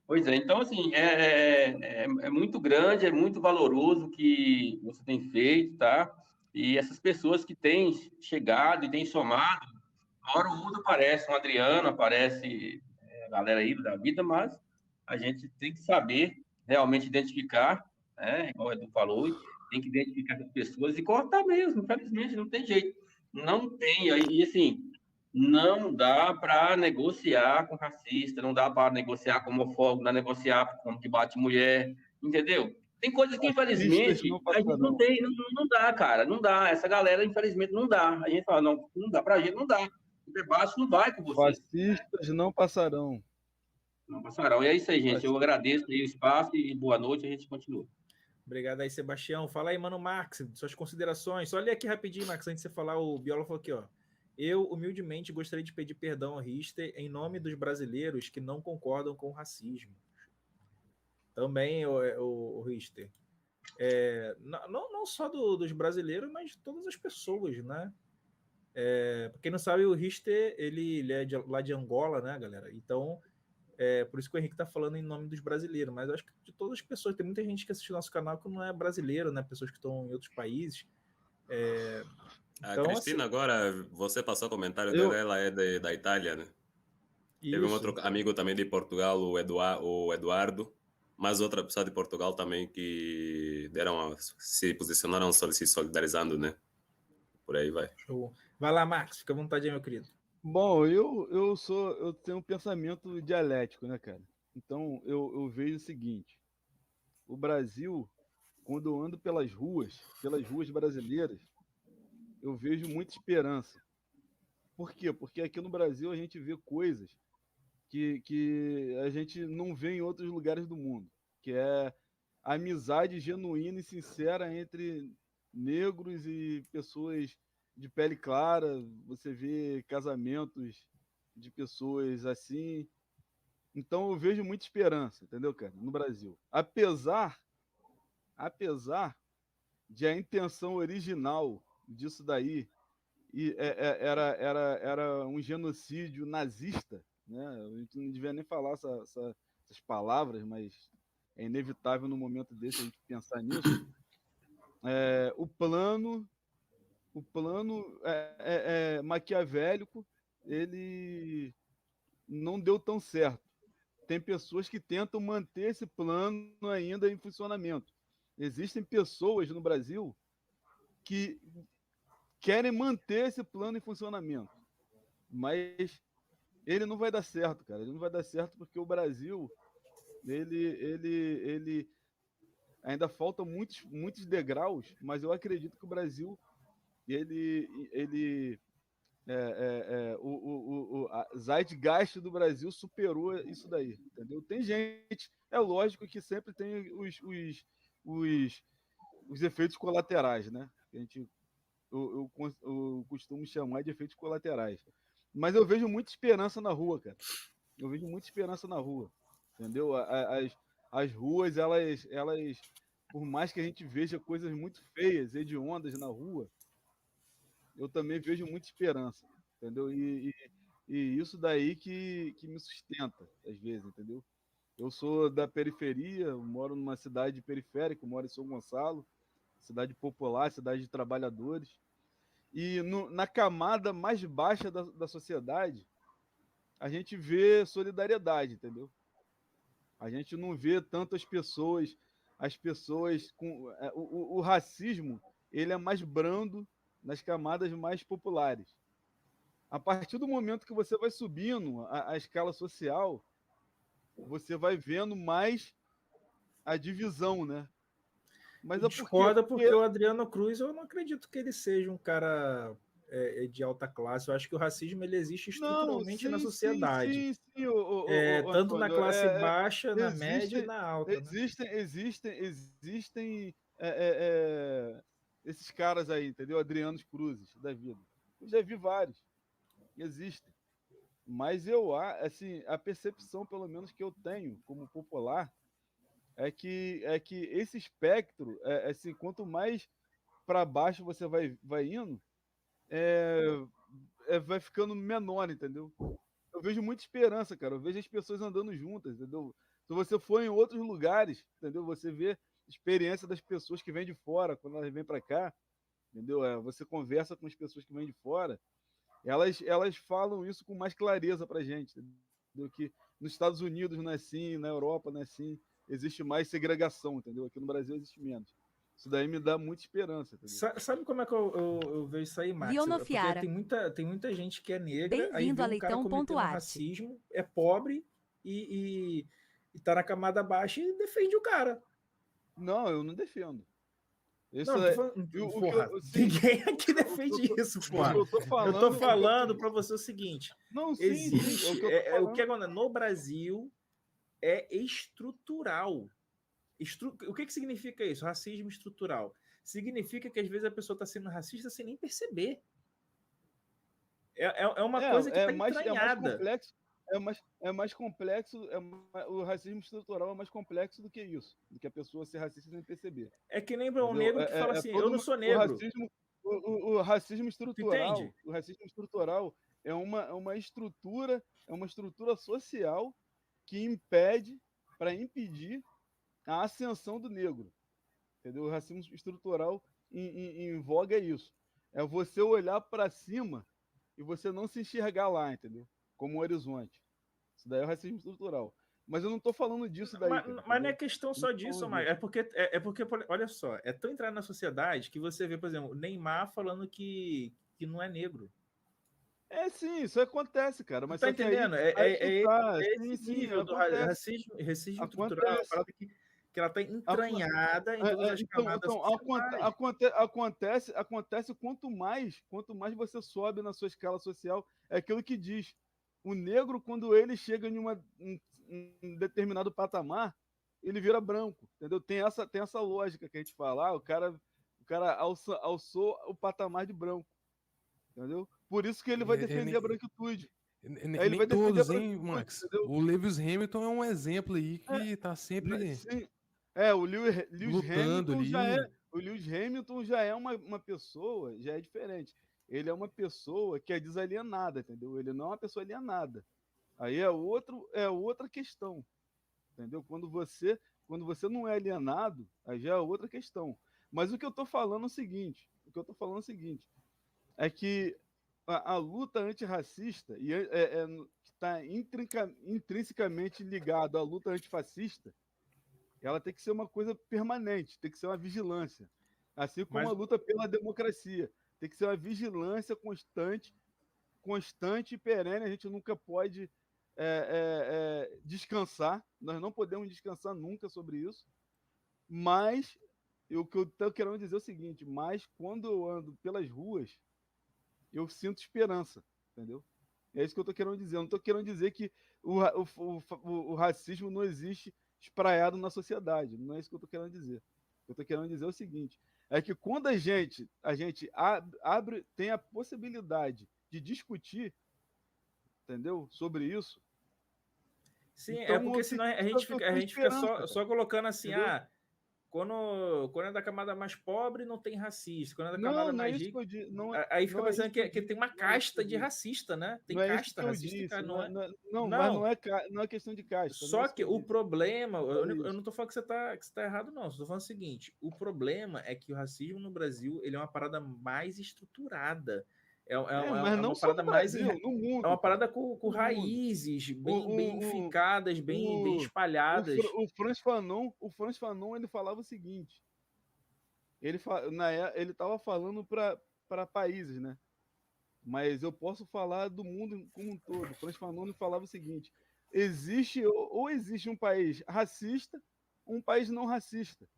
Pois é, então, assim, é muito grande, é muito valoroso o que você tem feito, tá? E essas pessoas que têm chegado e têm somado, uma hora ou outra aparece um Adriano, aparece a galera aí da vida, mas a gente tem que saber realmente identificar, né? Igual o Edu falou, tem que identificar as pessoas e cortar mesmo, infelizmente, não tem jeito. Não tem, e assim, não dá para negociar com racista, não dá para negociar com homofóbico, não dá negociar com que bate mulher, entendeu? Tem coisas que, infelizmente, a gente não tem, não dá, cara, não dá. Essa galera, infelizmente, não dá. A gente fala, não dá pra gente, não dá. O debate não vai com vocês. Fascistas não passarão. Não passarão. E é isso aí, gente. Eu agradeço aí o espaço e boa noite, a gente continua. Obrigado aí, Sebastião. Fala aí, mano, Max, suas considerações. Só olha aqui rapidinho, Max, antes de você falar, o biólogo falou aqui, ó. Eu, humildemente, gostaria de pedir perdão ao Richter em nome dos brasileiros que não concordam com o racismo. Também, o Richter. Não só dos brasileiros, mas de todas as pessoas, né? Pra quem não sabe, o Richter, ele é lá de Angola, né, galera? Então, por isso que o Henrique tá falando em nome dos brasileiros, mas eu acho que de todas as pessoas, tem muita gente que assiste nosso canal que não é brasileiro, né? Pessoas que estão em outros países. Então, a Cristina, assim, agora, você passou o comentário dela, ela é da Itália, né? Isso. Teve um outro amigo também de Portugal, o Eduardo, mas outra pessoa de Portugal também que se posicionaram se solidarizando, né? Por aí vai. Show. Vai lá, Marcos, fica à vontade aí, meu querido. Bom, eu tenho um pensamento dialético, né, cara? Então, eu vejo o seguinte, o Brasil, quando eu ando pelas ruas brasileiras, eu vejo muita esperança. Por quê? Porque aqui no Brasil a gente vê coisas que a gente não vê em outros lugares do mundo, que é a amizade genuína e sincera entre negros e pessoas de pele clara. Você vê casamentos de pessoas assim. Então eu vejo muita esperança, entendeu, cara, no Brasil. Apesar de a intenção original disso daí era um genocídio nazista, né? A gente não devia nem falar essas palavras, mas é inevitável no momento desse a gente pensar nisso. O plano maquiavélico, ele não deu tão certo. Tem pessoas que tentam manter esse plano ainda em funcionamento. Existem pessoas no Brasil que querem manter esse plano em funcionamento, mas ele não vai dar certo, cara. Ele não vai dar certo porque o Brasil ele ainda falta muitos degraus, mas eu acredito que o Brasil, a zeitgeist do Brasil superou isso daí, entendeu? Tem gente, é lógico que sempre tem os efeitos colaterais, né? Eu costumo chamar de efeitos colaterais. Mas eu vejo muita esperança na rua, cara. Eu vejo muita esperança na rua, entendeu? As ruas, elas, por mais que a gente veja coisas muito feias, hediondas na rua, eu também vejo muita esperança, entendeu? E isso daí que me sustenta, às vezes, entendeu? Eu sou da periferia, moro numa cidade periférica, moro em São Gonçalo, cidade popular, cidade de trabalhadores. E na camada mais baixa da sociedade, a gente vê solidariedade, entendeu? A gente não vê tanto as pessoas com... O racismo, ele é mais brando nas camadas mais populares. A partir do momento que você vai subindo a escala social, você vai vendo mais a divisão, né? Mas discorda porque o Adriano Cruz, eu não acredito que ele seja um cara de alta classe. Eu acho que o racismo ele existe estruturalmente na sociedade. Sim, tanto na classe baixa, na média e na alta. Existem esses caras aí, entendeu? Adrianos Cruzes da vida. Eu já vi vários. Existem. Mas assim, a percepção, pelo menos, que eu tenho como popular, é que esse espectro, assim, quanto mais para baixo você vai indo, vai ficando menor, entendeu? Eu vejo muita esperança, cara. Eu vejo as pessoas andando juntas, entendeu? Se você for em outros lugares, entendeu? Você vê a experiência das pessoas que vêm de fora, quando elas vêm para cá, entendeu? Você conversa com as pessoas que vêm de fora, elas falam isso com mais clareza para a gente, entendeu? Que nos Estados Unidos não é assim, na Europa não é assim. Existe mais segregação, entendeu? Aqui no Brasil existe menos. Isso daí me dá muita esperança. Entendeu? Sabe como é que eu vejo isso aí, Max? Porque tem muita gente que é negra, aí vê um cara cometendo racismo, é pobre e tá na camada baixa e defende o cara. Não, eu não defendo. Ninguém aqui defende isso, porra. Eu tô falando para você o seguinte. Não, sim, existe. O que acontece no Brasil é estrutural. O que significa isso? Racismo estrutural. Significa que às vezes a pessoa está sendo racista sem nem perceber. É uma coisa que está entranhada. É mais complexo. O racismo estrutural é mais complexo do que isso, do que a pessoa ser racista sem perceber. É que nem um negro que fala assim, eu não sou negro. O racismo estrutural. O racismo estrutural é uma estrutura social que impede, para impedir a ascensão do negro. Entendeu? O racismo estrutural em voga é isso. É você olhar para cima e você não se enxergar lá, entendeu? Como um horizonte. Isso daí é o racismo estrutural. Mas eu não estou falando disso daí. Mas não é questão só disso, Maio. É porque, olha só, é tão entrar na sociedade que você vê, por exemplo, o Neymar falando que não é negro. Sim, isso acontece, cara. Mas tá entendendo? Esse nível do racismo estrutural, que ela está entranhada em todas as camadas. Acontece quanto mais você sobe na sua escala social, é aquilo que diz. O negro, quando ele chega em um determinado patamar, ele vira branco, entendeu? Tem essa lógica que a gente fala. O cara alçou o patamar de branco, entendeu? Por isso que ele vai defender a branquitude. Ele vai todos, hein, Max? Entendeu? O Lewis Hamilton é um exemplo aí que tá sempre o Lewis Hamilton já é uma pessoa, já é diferente. Ele é uma pessoa que é desalienada, entendeu? Ele não é uma pessoa alienada. Aí é outra questão, entendeu? Quando você não é alienado, aí já é outra questão. Mas o que eu tô falando é o seguinte, é que a luta antirracista está intrinsecamente ligada à luta antifascista, ela tem que ser uma coisa permanente, tem que ser uma vigilância. Assim como a luta pela democracia. Tem que ser uma vigilância constante e perene. A gente nunca pode descansar, nós não podemos descansar nunca sobre isso, mas o que eu estou querendo dizer é o seguinte, mas quando eu ando pelas ruas, eu sinto esperança, entendeu? É isso que eu estou querendo dizer. Eu não estou querendo dizer que o racismo não existe espraiado na sociedade. Não é isso que eu estou querendo dizer. O que eu estou querendo dizer é o seguinte, é que quando a gente tem a possibilidade de discutir, entendeu? Sobre isso. Sim, então, porque senão a gente fica só colocando assim, entendeu? Quando é da camada mais pobre, não tem racista. Quando é da camada mais rica, aí fica pensando que tem uma casta de racista, né? Tem casta racista. Mas não é questão de casta. Só que o problema, eu não tô falando que você tá errado, não. Estou falando o seguinte, o problema é que o racismo no Brasil, ele é uma parada mais estruturada. Mas não uma parada no Brasil, mais no mundo. É uma parada com raízes bem ficadas, bem espalhadas. O Frantz Fanon, ele falava o seguinte. Ele estava falando para países, né? Mas eu posso falar do mundo como um todo. O Frantz Fanon falava o seguinte: existe um país racista, um país não racista.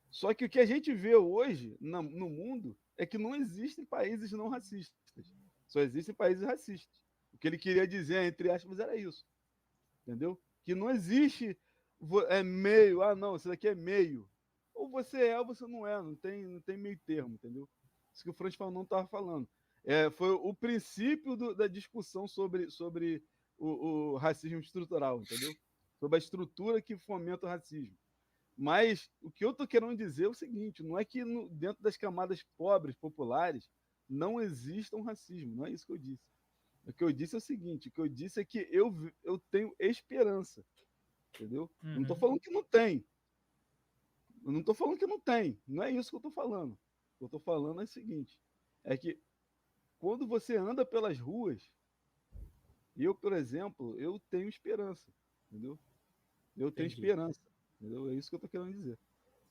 Só que o que a gente vê hoje no mundo é que não existem países não racistas. Só existem países racistas. O que ele queria dizer, entre aspas, era isso. Entendeu? Que não existe meio. Ah, não, isso daqui é meio. Ou você é ou você não é. Não tem meio termo, entendeu? Isso que o Frantz Fanon estava falando. Foi o princípio da discussão sobre o racismo estrutural, entendeu? Sobre a estrutura que fomenta o racismo. Mas o que eu estou querendo dizer é o seguinte, não é que dentro das camadas pobres, populares, não exista um racismo, não é isso que eu disse. O que eu disse é o seguinte, o que eu disse é que eu tenho esperança, entendeu? Não estou falando que não tem. Eu não estou falando que não tem, não é isso que eu estou falando. O que eu estou falando é o seguinte, é que quando você anda pelas ruas, eu, por exemplo, eu tenho esperança, entendeu? Eu tenho esperança. Entendeu? É isso que eu tô querendo dizer.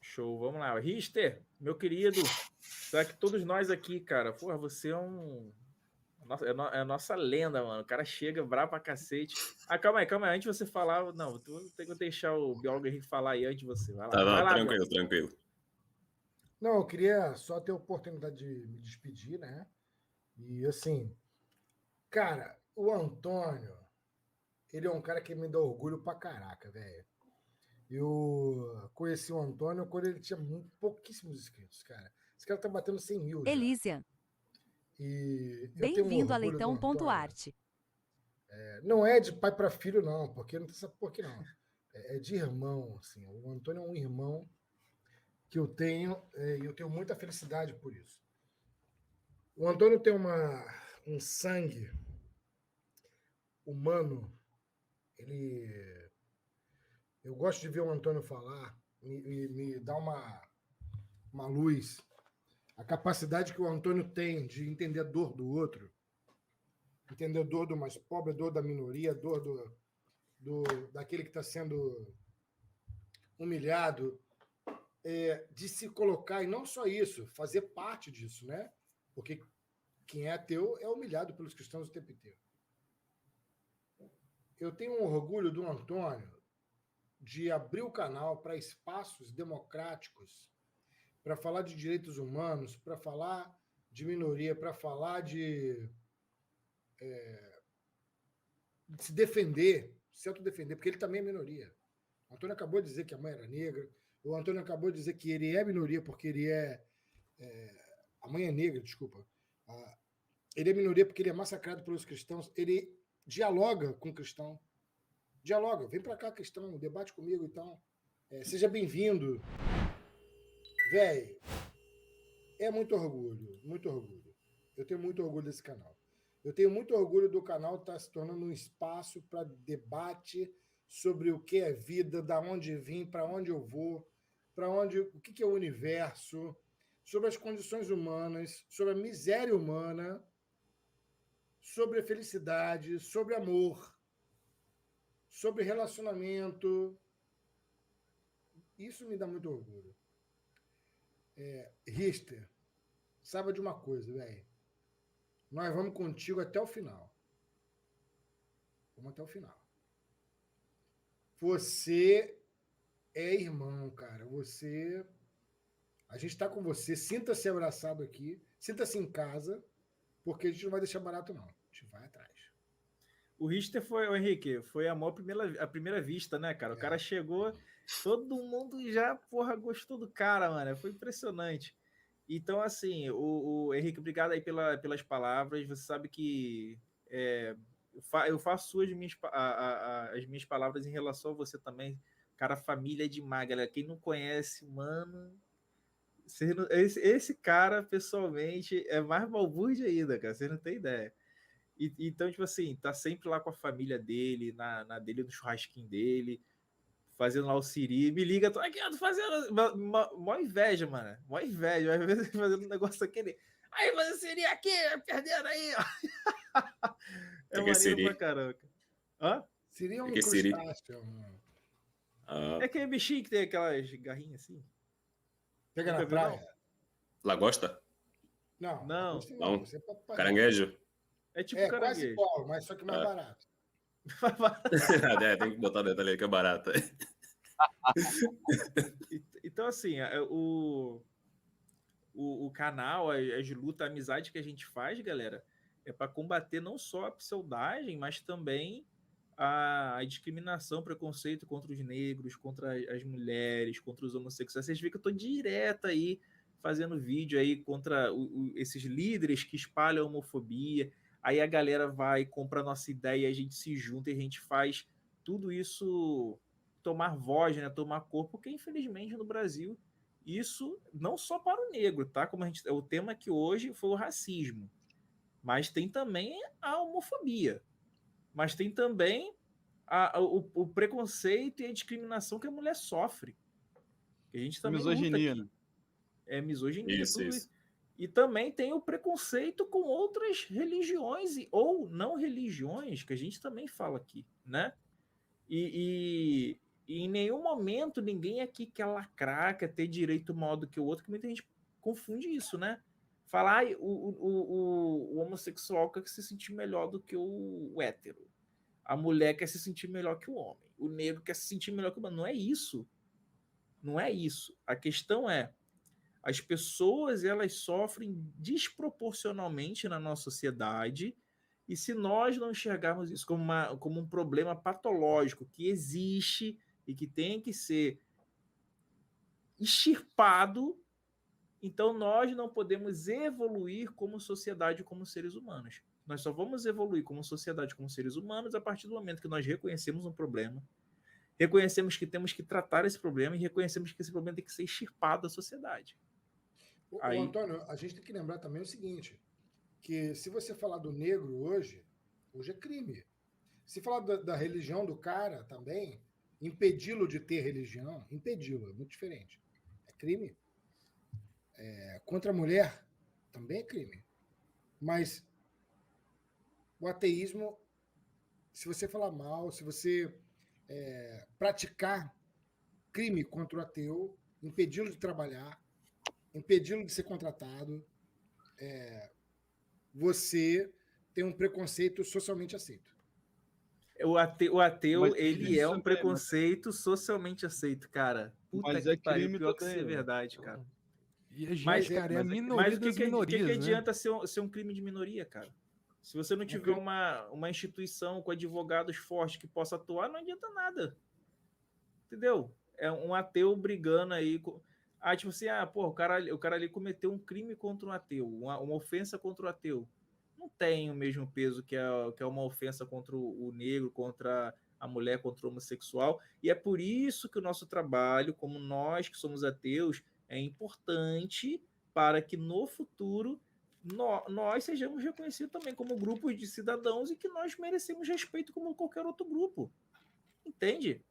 Show, vamos lá. Richter, meu querido, será que todos nós aqui, cara, porra, você é é a nossa lenda, mano. O cara chega bravo pra cacete. Ah, calma aí. Antes de você falar, não, tu tem que deixar o biólogo Henrique falar aí antes de você. Vai lá. Tá, vai lá, tranquilo. Não, eu queria só ter a oportunidade de me despedir, né? E assim, cara, o Antônio, ele é um cara que me dá orgulho pra caraca, velho. Eu conheci o Antônio quando ele tinha pouquíssimos inscritos, cara. Esse cara tá batendo 100 mil. Elísia. Bem-vindo a Leitão.art. Não é de pai para filho, não, porque não sabe por que não. É de irmão, assim. O Antônio é um irmão que eu tenho, e eu tenho muita felicidade por isso. O Antônio tem um sangue humano. Eu gosto de ver o Antônio falar, me dá uma luz. A capacidade que o Antônio tem de entender a dor do outro, entender a dor do mais pobre, a dor da minoria, a dor daquele que está sendo humilhado, de se colocar, e não só isso, fazer parte disso, né? Porque quem é ateu é humilhado pelos cristãos o tempo inteiro. Eu tenho um orgulho do Antônio de abrir o canal para espaços democráticos, para falar de direitos humanos, para falar de minoria, para falar de se defender, se autodefender, porque ele também é minoria. O Antônio acabou de dizer que a mãe era negra, o Antônio acabou de dizer que ele é minoria porque ele a mãe é negra, desculpa. Ele é minoria porque ele é massacrado pelos cristãos, ele dialoga com o cristão. Dialoga, vem para cá, cristão, debate comigo, então. Seja bem-vindo. Véi, é muito orgulho, muito orgulho. Eu tenho muito orgulho desse canal. Eu tenho muito orgulho do canal estar se tornando um espaço para debate sobre o que é vida, da onde vim, para onde eu vou, o que é o universo, sobre as condições humanas, sobre a miséria humana, sobre a felicidade, sobre amor, sobre relacionamento. Isso me dá muito orgulho. Richter, saiba de uma coisa, velho. Nós vamos contigo até o final. Vamos até o final. Você é irmão, cara. A gente está com você. Sinta-se abraçado aqui. Sinta-se em casa, porque a gente não vai deixar barato, não. A gente vai atrás. O Richter foi, o Henrique, foi amor à primeira vista, né, cara? O cara chegou, todo mundo já, porra, gostou do cara, mano. Foi impressionante. Então, assim, o Henrique, obrigado aí pelas palavras. Você sabe que eu faço as minhas palavras em relação a você também. Cara, família é demais, galera. Quem não conhece, mano... Esse cara, pessoalmente, é mais balbúrdia ainda, cara. Vocês não têm ideia. Então, tipo assim, tá sempre lá com a família dele, na dele, no churrasquinho dele, fazendo lá o siri. Me liga, tô aqui, tô fazendo... Mó inveja, mano. Mó inveja. Às vezes fazendo um negócio aquele... Aí, fazer siri aqui, perdendo aí, ó. É maneiro pra caramba. Hã? Siri é um crustáceo. É aquele bichinho que tem aquelas garrinhas assim. Pega na praia. Lagosta? Não. Não. É Caranguejo? É tipo caranguejo. Quase igual, mas só que mais barato. Tem que botar o detalhe aí que é barato. Então, assim, o canal, as lutas, a amizade que a gente faz, galera, é para combater não só a pseudagem, mas também a discriminação, preconceito contra os negros, contra as mulheres, contra os homossexuais. Vocês veem que eu estou direto aí fazendo vídeo aí contra esses líderes que espalham a homofobia. Aí a galera vai, compra a nossa ideia, a gente se junta e a gente faz tudo isso tomar voz, né? Tomar corpo, porque infelizmente no Brasil isso não só para o negro, tá? Como o tema aqui hoje foi o racismo, mas tem também a homofobia, mas tem também o preconceito e a discriminação que a mulher sofre. Que a gente também misoginia, né? É misoginia, isso, tudo isso. isso. E também tem o preconceito com outras religiões ou não religiões, que a gente também fala aqui, né? E em nenhum momento ninguém aqui quer lacrar, quer ter direito maior do que o outro, que muita gente confunde isso, né? Falar o homossexual quer se sentir melhor do que o hétero. A mulher quer se sentir melhor que o homem. O negro quer se sentir melhor que o humano. Não é isso. Não é isso. A questão é, as pessoas, elas sofrem desproporcionalmente na nossa sociedade, e se nós não enxergarmos isso como um problema patológico que existe e que tem que ser extirpado, então nós não podemos evoluir como sociedade, como seres humanos. Nós só vamos evoluir como sociedade, como seres humanos, a partir do momento que nós reconhecemos um problema, reconhecemos que temos que tratar esse problema e reconhecemos que esse problema tem que ser extirpado da sociedade. Antônio, a gente tem que lembrar também o seguinte, que se você falar do negro hoje é crime. Se falar da religião do cara também, impedi-lo de ter religião, impedi-lo, é muito diferente. É crime. Contra a mulher, também é crime. Mas o ateísmo, se você falar mal, se você praticar crime contra o ateu, impedi-lo de trabalhar, impedi-lo de ser contratado, você tem um preconceito socialmente aceito. O ateu ele é um preconceito socialmente aceito, cara. Puta que pariu, pior que isso é verdade, cara. E a gente, cara, é a minoria das minorias, que adianta ser um crime de minoria, cara? Se você não tiver uma instituição com advogados fortes que possa atuar, não adianta nada. Entendeu? É um ateu brigando aí com... tipo assim, o cara ali cometeu um crime contra um ateu, uma ofensa contra o ateu. Não tem o mesmo peso que é uma ofensa contra o negro, contra a mulher, contra o homossexual. E é por isso que o nosso trabalho, como nós que somos ateus, é importante para que no futuro nós sejamos reconhecidos também como grupos de cidadãos e que nós merecemos respeito como qualquer outro grupo. Entende?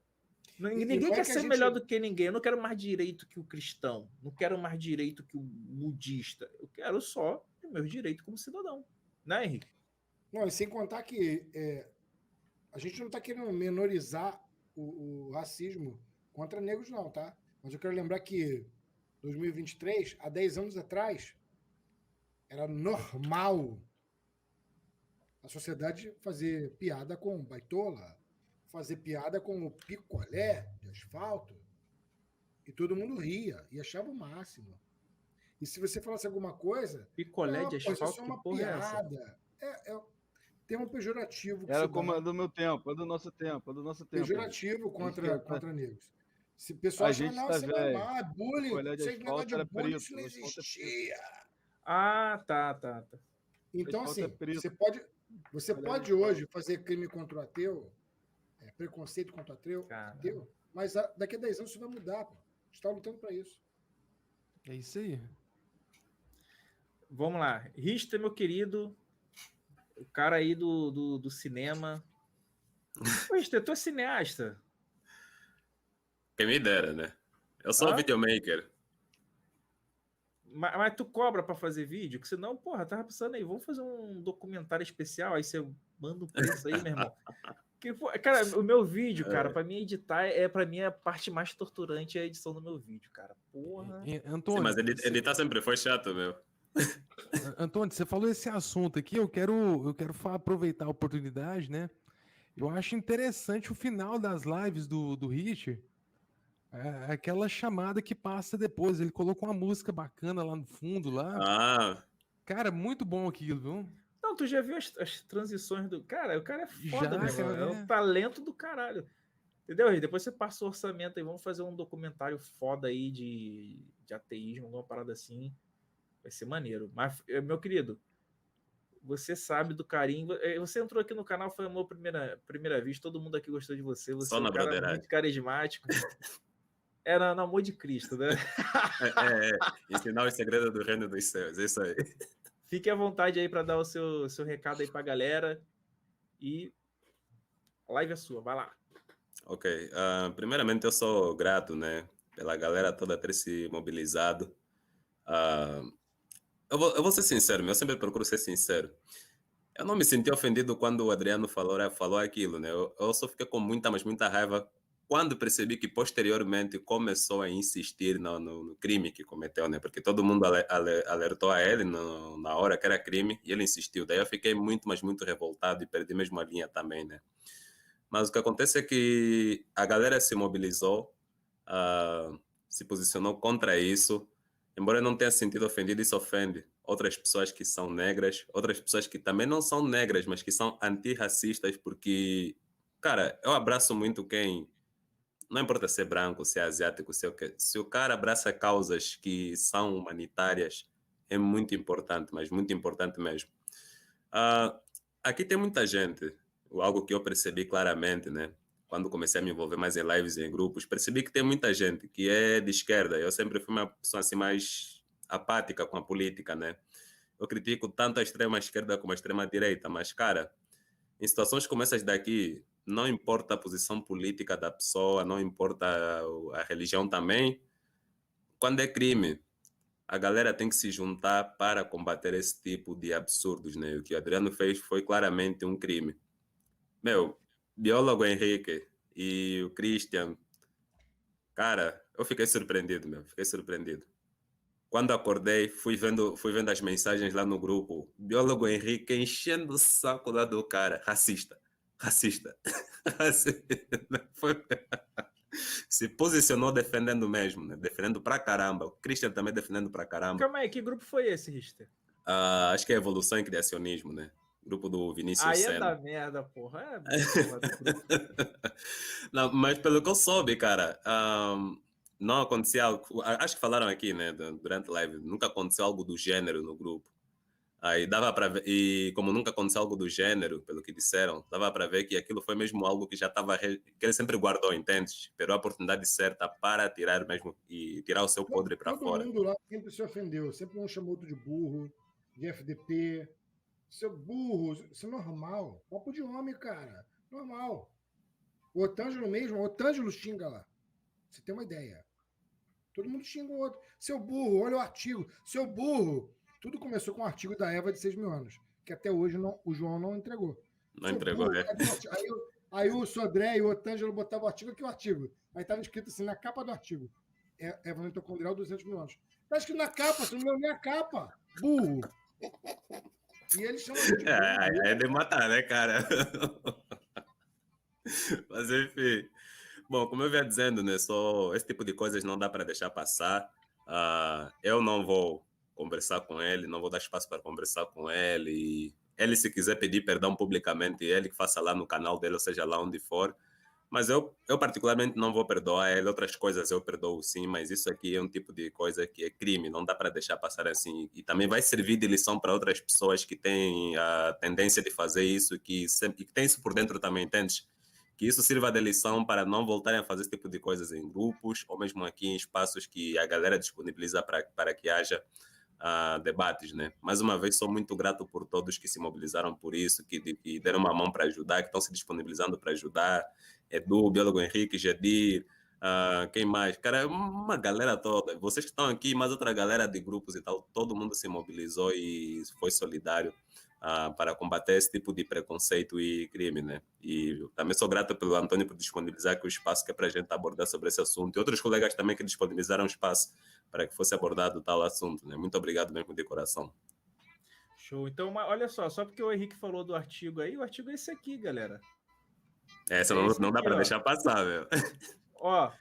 Ninguém quer ser melhor do que ninguém. Eu não quero mais direito que o cristão. Não quero mais direito que o budista. Eu quero só o meu direito como cidadão. Né, Henrique? Não, e sem contar que a gente não está querendo menorizar o racismo contra negros, não, tá? Mas eu quero lembrar que 2023, há 10 anos atrás, era normal a sociedade fazer piada com baitola, fazer piada com o picolé de asfalto e todo mundo ria e achava o máximo. E se você falasse alguma coisa... Picolé de asfalto, isso é uma piada. Tem um pejorativo. Era como é do meu tempo, é do nosso tempo, é do nosso tempo. Pejorativo contra negros. Se o pessoal a gente acha, tá não, velho. é bullying, Esse negócio de bullying, preto, isso não existia. Tá. Então, assim, você pode hoje fazer crime contra o ateu, preconceito contra o ateu, mas daqui a 10 anos isso vai mudar, pô. A gente está lutando para isso. É isso aí. Vamos lá. Richter, meu querido, o cara aí do cinema. Richter, tu é cineasta? Quem me dera, né? Eu sou videomaker. Mas tu cobra pra fazer vídeo? Que senão, porra, tava pensando aí, vamos fazer um documentário especial, aí você manda um preço aí, meu irmão. Que, cara, o meu vídeo, cara, pra mim editar, pra mim a parte mais torturante é a edição do meu vídeo, cara. Porra. Antônio, sim, mas editar sempre foi chato, meu. Antônio, você falou esse assunto aqui, eu quero aproveitar a oportunidade, né? Eu acho interessante o final das lives do Richard. Aquela chamada que passa depois. Ele colocou uma música bacana lá no fundo. Lá. Cara, muito bom aquilo, viu? Não, tu já viu as transições do... Cara, o cara é foda, cara, é um talento do caralho. Entendeu? E depois você passa o orçamento aí, vamos fazer um documentário foda aí de ateísmo, alguma parada assim. Vai ser maneiro. Mas, meu querido, você sabe do carinho. Você entrou aqui no canal, foi amor primeira vez, todo mundo aqui gostou de você. Você só na broderagem. Muito carismático. Era no amor de Cristo, né? Ensinar os segredos do reino dos céus, é isso aí. Fique à vontade aí para dar o seu recado aí para a galera. E a live é sua, vai lá. Ok. Primeiramente, eu sou grato, né, pela galera toda ter se mobilizado. Eu vou ser sincero, eu sempre procuro ser sincero. Eu não me senti ofendido quando o Adriano falou aquilo, né? Eu só fiquei com muita raiva quando percebi que posteriormente começou a insistir no crime que cometeu, né? Porque todo mundo alertou a ele na hora que era crime e ele insistiu. Daí eu fiquei muito revoltado e perdi mesmo a linha também, né? Mas o que acontece é que a galera se mobilizou, se posicionou contra isso. Embora eu não tenha sentido ofendido, isso ofende outras pessoas que são negras, outras pessoas que também não são negras, mas que são antirracistas, porque, cara, eu abraço muito quem... Não importa se é branco, se é asiático, se o cara abraça causas que são humanitárias, é muito importante, mas muito importante mesmo. Aqui tem muita gente, algo que eu percebi claramente, né? Quando comecei a me envolver mais em lives e em grupos, percebi que tem muita gente que é de esquerda. Eu sempre fui uma pessoa assim mais apática com a política, né? Eu critico tanto a extrema esquerda como a extrema direita, mas, cara, em situações como essas daqui, não importa a posição política da pessoa, não importa a religião também. Quando é crime, a galera tem que se juntar para combater esse tipo de absurdos, né? O que o Adriano fez foi claramente um crime. Meu, biólogo Henrique e o Christian, cara, eu fiquei surpreendido, fiquei surpreendido. Quando acordei, fui vendo as mensagens lá no grupo, biólogo Henrique enchendo o saco lá do cara, racista. Se posicionou defendendo mesmo, né? Defendendo pra caramba. O Christian também defendendo pra caramba. Calma aí, que grupo foi esse, Richter? Acho que é Evolução e Criacionismo, né? Grupo do Vinícius Senna. Aí é da merda, porra. Não, mas pelo que eu soube, cara, não acontecia algo... Acho que falaram aqui, né, durante a live, nunca aconteceu algo do gênero no grupo. Aí dava para ver, e como nunca aconteceu algo do gênero, pelo que disseram, dava para ver que aquilo foi mesmo algo que já estava, que ele sempre guardou, entende? Esperou a oportunidade certa para tirar mesmo, e tirar o seu podre para fora. Todo mundo lá sempre se ofendeu, sempre um chamou outro de burro, de FDP, seu burro, isso é normal, papo de homem, cara, normal. O Otângelo xinga lá, você tem uma ideia. Todo mundo xinga o outro, seu burro, olha o artigo, seu burro. Tudo começou com um artigo da Eva de 6.000 anos, que até hoje o João não entregou. Não entregou, né? Aí o Sodré e o Otângelo botavam o artigo, aqui o artigo. Aí estava escrito assim, na capa do artigo. Eva mitocondrial 200.000 anos. Está escrito na capa, você não leu nem a capa. Burro. E eles chamam de burro. É de matar, né, cara? Mas enfim. Bom, como eu vinha dizendo, né, só esse tipo de coisas não dá para deixar passar. Eu não vou conversar com ele, não vou dar espaço para conversar com ele. E ele, se quiser pedir perdão publicamente, ele que faça lá no canal dele, ou seja, lá onde for. Mas eu particularmente não vou perdoar ele. Outras coisas eu perdoo sim, mas isso aqui é um tipo de coisa que é crime, não dá para deixar passar assim. E também vai servir de lição para outras pessoas que têm a tendência de fazer isso, que tem isso por dentro também, entende? Que isso sirva de lição para não voltarem a fazer esse tipo de coisas em grupos, ou mesmo aqui em espaços que a galera disponibiliza para que haja debates, né? Mais uma vez, sou muito grato por todos que se mobilizaram por isso, que deram uma mão para ajudar, que estão se disponibilizando para ajudar. Edu, biólogo Henrique, Jadir, quem mais? Cara, uma galera toda. Vocês que estão aqui, mais outra galera de grupos e tal, todo mundo se mobilizou e foi solidário para combater esse tipo de preconceito e crime, né? E também sou grato pelo Antônio por disponibilizar aqui o espaço que é para a gente abordar sobre esse assunto. E outros colegas também que disponibilizaram espaço para que fosse abordado tal assunto, né? Muito obrigado mesmo de coração. Show. Então, olha só porque o Henrique falou do artigo aí, o artigo é esse aqui, galera. Essa não dá para deixar passar, velho. Ó,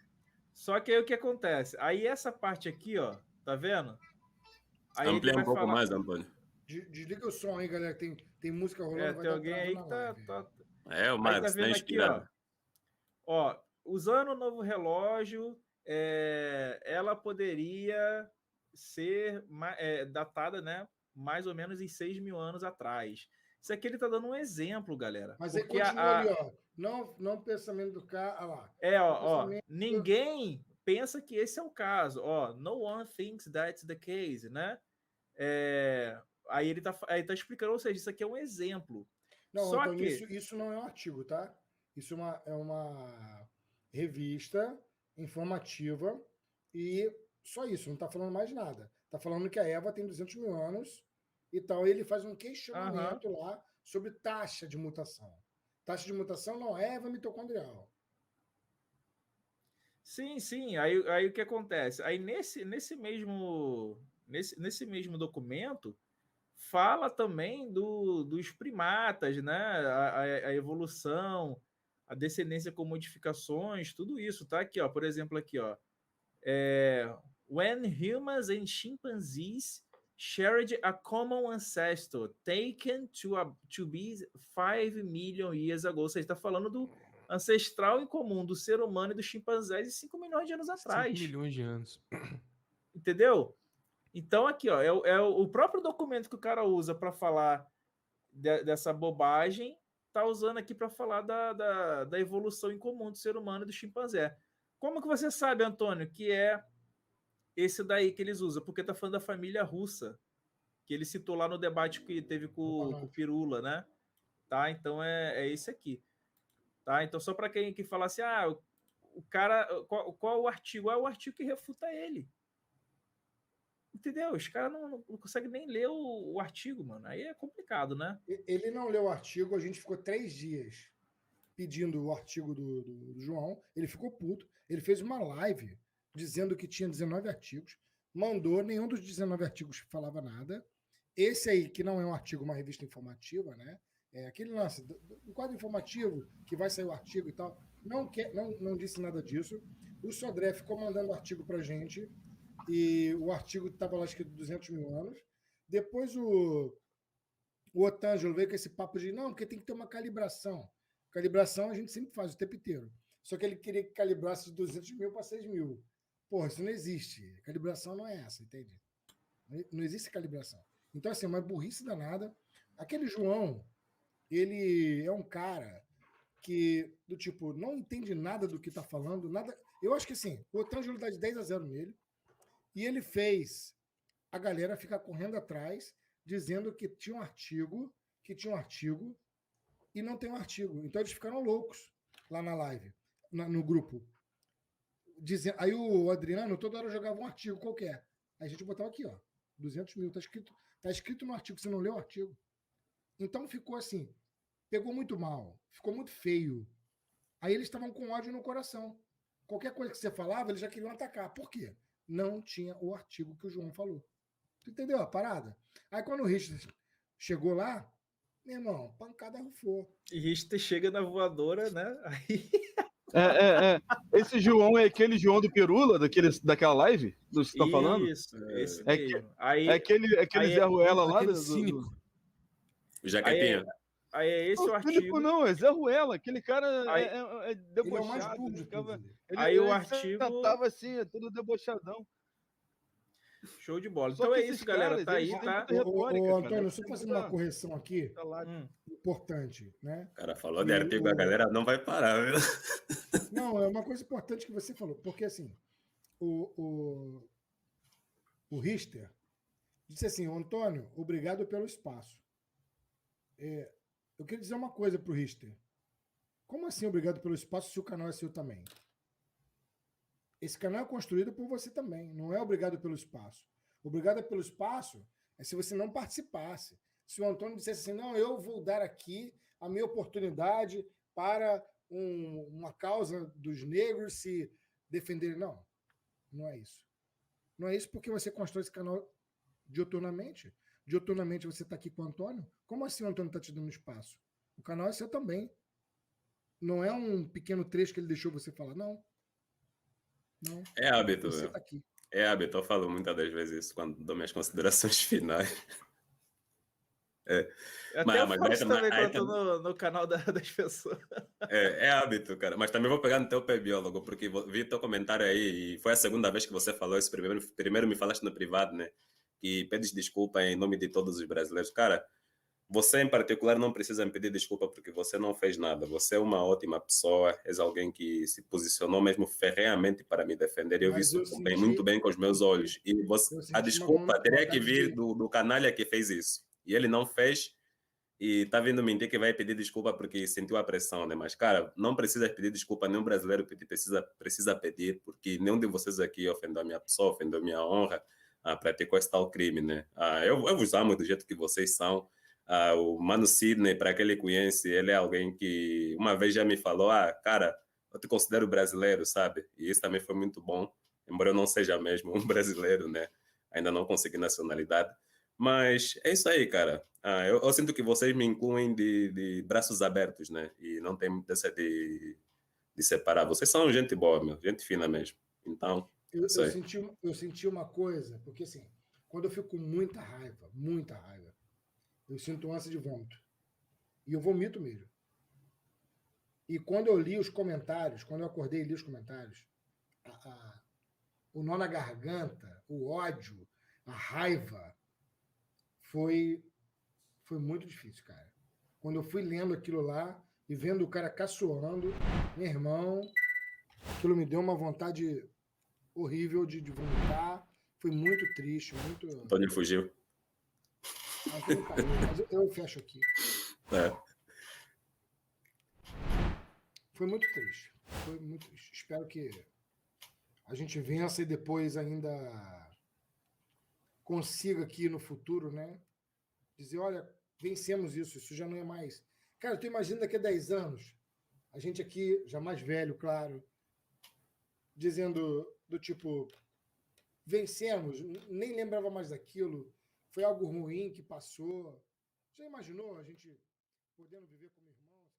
só que aí o que acontece? Aí essa parte aqui, ó, tá vendo? Aí amplia um pouco mais, Antônio. Desliga o som aí, galera. Tem música rolando. Tem alguém aí que tá... o Marcos tá inspirado. Aqui, ó, usando o novo relógio, ela poderia ser datada, né, mais ou menos em 6 mil anos atrás. Isso aqui ele tá dando um exemplo, galera. Mas aí continua ali, ó. Não pensamento do cara. Lá. Ninguém pensa que esse é o caso. Ó, no one thinks that's the case, né? Aí ele tá explicando, ou seja, isso aqui é um exemplo. Não, só Antônio, que isso não é um artigo, tá? Isso é uma revista informativa e só isso, não tá falando mais nada. Tá falando que a Eva tem 200 mil anos e tal. Ele faz um questionamento lá sobre taxa de mutação. Taxa de mutação não é Eva mitocondrial. Sim. Aí o que acontece? Aí nesse mesmo documento fala também dos primatas, né? A evolução, a descendência com modificações, tudo isso, tá? Aqui, ó, por exemplo, aqui, ó. When humans and chimpanzees shared a common ancestor taken to be 5 million years ago. Você está falando do ancestral em comum do ser humano e dos chimpanzés de 5 milhões de anos atrás. 5 milhões de anos. Entendeu? Então, aqui, ó, é o próprio documento que o cara usa para falar dessa bobagem, tá usando aqui para falar da evolução em comum do ser humano e do chimpanzé. Como que você sabe, Antônio, que é esse daí que eles usam? Porque tá falando da família russa, que ele citou lá no debate que teve com o Pirula, né? Tá? Então é esse aqui. Tá? Então, só para quem que fala assim, o cara, qual o artigo? É o artigo que refuta ele. Entendeu? Os caras não conseguem nem ler o artigo, mano. Aí é complicado, né? Ele não leu o artigo, a gente ficou 3 dias pedindo o artigo do João. Ele ficou puto. Ele fez uma live dizendo que tinha 19 artigos. Mandou, nenhum dos 19 artigos falava nada. Esse aí, que não é um artigo, uma revista informativa, né? Aquele lance do quadro informativo, que vai sair o artigo e tal, não disse nada disso. O Sodré ficou mandando artigo pra gente. E o artigo estava lá escrito 200 mil anos. Depois o Otângelo veio com esse papo de não, porque tem que ter uma calibração. Calibração a gente sempre faz o tempo inteiro. Só que ele queria que calibrasse de 200 mil para 6 mil. Porra, isso não existe. Calibração não é essa, entende? Não existe calibração. Então, assim, uma burrice danada. Aquele João, ele é um cara que, do tipo, não entende nada do que está falando, nada. Eu acho que, assim, o Otângelo dá de 10-0 nele. E ele fez a galera ficar correndo atrás, dizendo que tinha um artigo, e não tem um artigo. Então eles ficaram loucos lá na live, no grupo. Aí o Adriano toda hora jogava um artigo qualquer. Aí a gente botava aqui, ó, 200 mil. Tá escrito no artigo, você não leu o artigo. Então ficou assim, pegou muito mal, ficou muito feio. Aí eles estavam com ódio no coração. Qualquer coisa que você falava, eles já queriam atacar. Por quê? Não tinha o artigo que o João falou. Tu entendeu a parada? Aí quando o Richard chegou lá, Meu irmão, pancada rufou. E Richter chega na voadora, né? Aí... Esse João é aquele João do Pirula, daquela live que você está falando? Isso, esse mesmo. Aí, aquele Zé Ruela lá do cínico. O Jaquetinha. Aí é esse o artigo. Cínico não, é Zé Ruela. Aquele cara é debochado. Ele é o mais duro de tudo. Aí o artigo tava assim, todo debochadão. Show de bola. Só então que é isso, galera. Tá aí, tá? Ô, Antônio, só fazendo uma correção aqui, importante, né? O cara falou de artigo, a galera não vai parar, viu? Não, é uma coisa importante que você falou, porque assim, o Richter disse assim, Antônio, obrigado pelo espaço. Eu queria dizer uma coisa para o Richter. Como assim obrigado pelo espaço se o canal é seu também? Esse canal é construído por você também, não é obrigado pelo espaço. Obrigado pelo espaço é se você não participasse. Se o Antônio dissesse assim, não, eu vou dar aqui a minha oportunidade para uma causa dos negros se defenderem. Não, não é isso. Não é isso porque você constrói esse canal dioturnamente. Dioturnamente você está aqui com o Antônio. Como assim o Antônio está te dando espaço? O canal é seu também. Não é um pequeno trecho que ele deixou você falar, não. Não. É hábito, você tá aqui. É hábito, eu falo muitas das vezes isso quando dou minhas considerações finais. Até eu faço também quando eu tô no canal das pessoas. É hábito, cara. Mas também vou pegar no teu pé, biólogo, porque vi teu comentário aí e foi a segunda vez que você falou isso. Primeiro me falaste no privado, né? Que pedes desculpa em nome de todos os brasileiros. Cara, você em particular não precisa me pedir desculpa porque você não fez nada. Você é uma ótima pessoa, és alguém que se posicionou mesmo ferreamente para me defender. Eu vi isso muito bem com os meus olhos. E a desculpa teria que vir do canalha que fez isso. E ele não fez e tá vindo mentir que vai pedir desculpa porque sentiu a pressão, né? Mas, cara, não precisa pedir desculpa, nenhum brasileiro precisa pedir, porque nenhum de vocês aqui ofendeu a minha pessoa, ofendeu a minha honra, praticou esse tal crime, né? Eu vos amo do jeito que vocês são. O Mano Sidney, para quem ele conhece, ele é alguém que uma vez já me falou, cara, eu te considero brasileiro, sabe? E isso também foi muito bom, embora eu não seja mesmo um brasileiro, né? Ainda não consegui nacionalidade. Mas é isso aí, cara. Eu sinto que vocês me incluem de braços abertos, né? E não tem dessa de separar. Vocês são gente boa, meu, gente fina mesmo. Então, eu senti uma coisa, porque assim, quando eu fico com muita raiva, eu sinto ânsia de vômito. E eu vomito mesmo. E quando eu li os comentários, quando eu acordei e li os comentários, o nó na garganta, o ódio, a raiva, foi muito difícil, cara. Quando eu fui lendo aquilo lá e vendo o cara caçoando, meu irmão, aquilo me deu uma vontade horrível de vomitar. Foi muito triste, muito... Antônio fugiu. Mas eu fecho aqui. Foi muito triste. Foi muito triste. Espero que a gente vença e depois ainda consiga aqui no futuro, né? Dizer, olha, vencemos isso já não é mais. Cara, tu imagina daqui a 10 anos, a gente aqui, já mais velho, claro, dizendo do tipo, vencemos, nem lembrava mais daquilo, foi algo ruim que passou. Já imaginou a gente podendo viver como irmãos?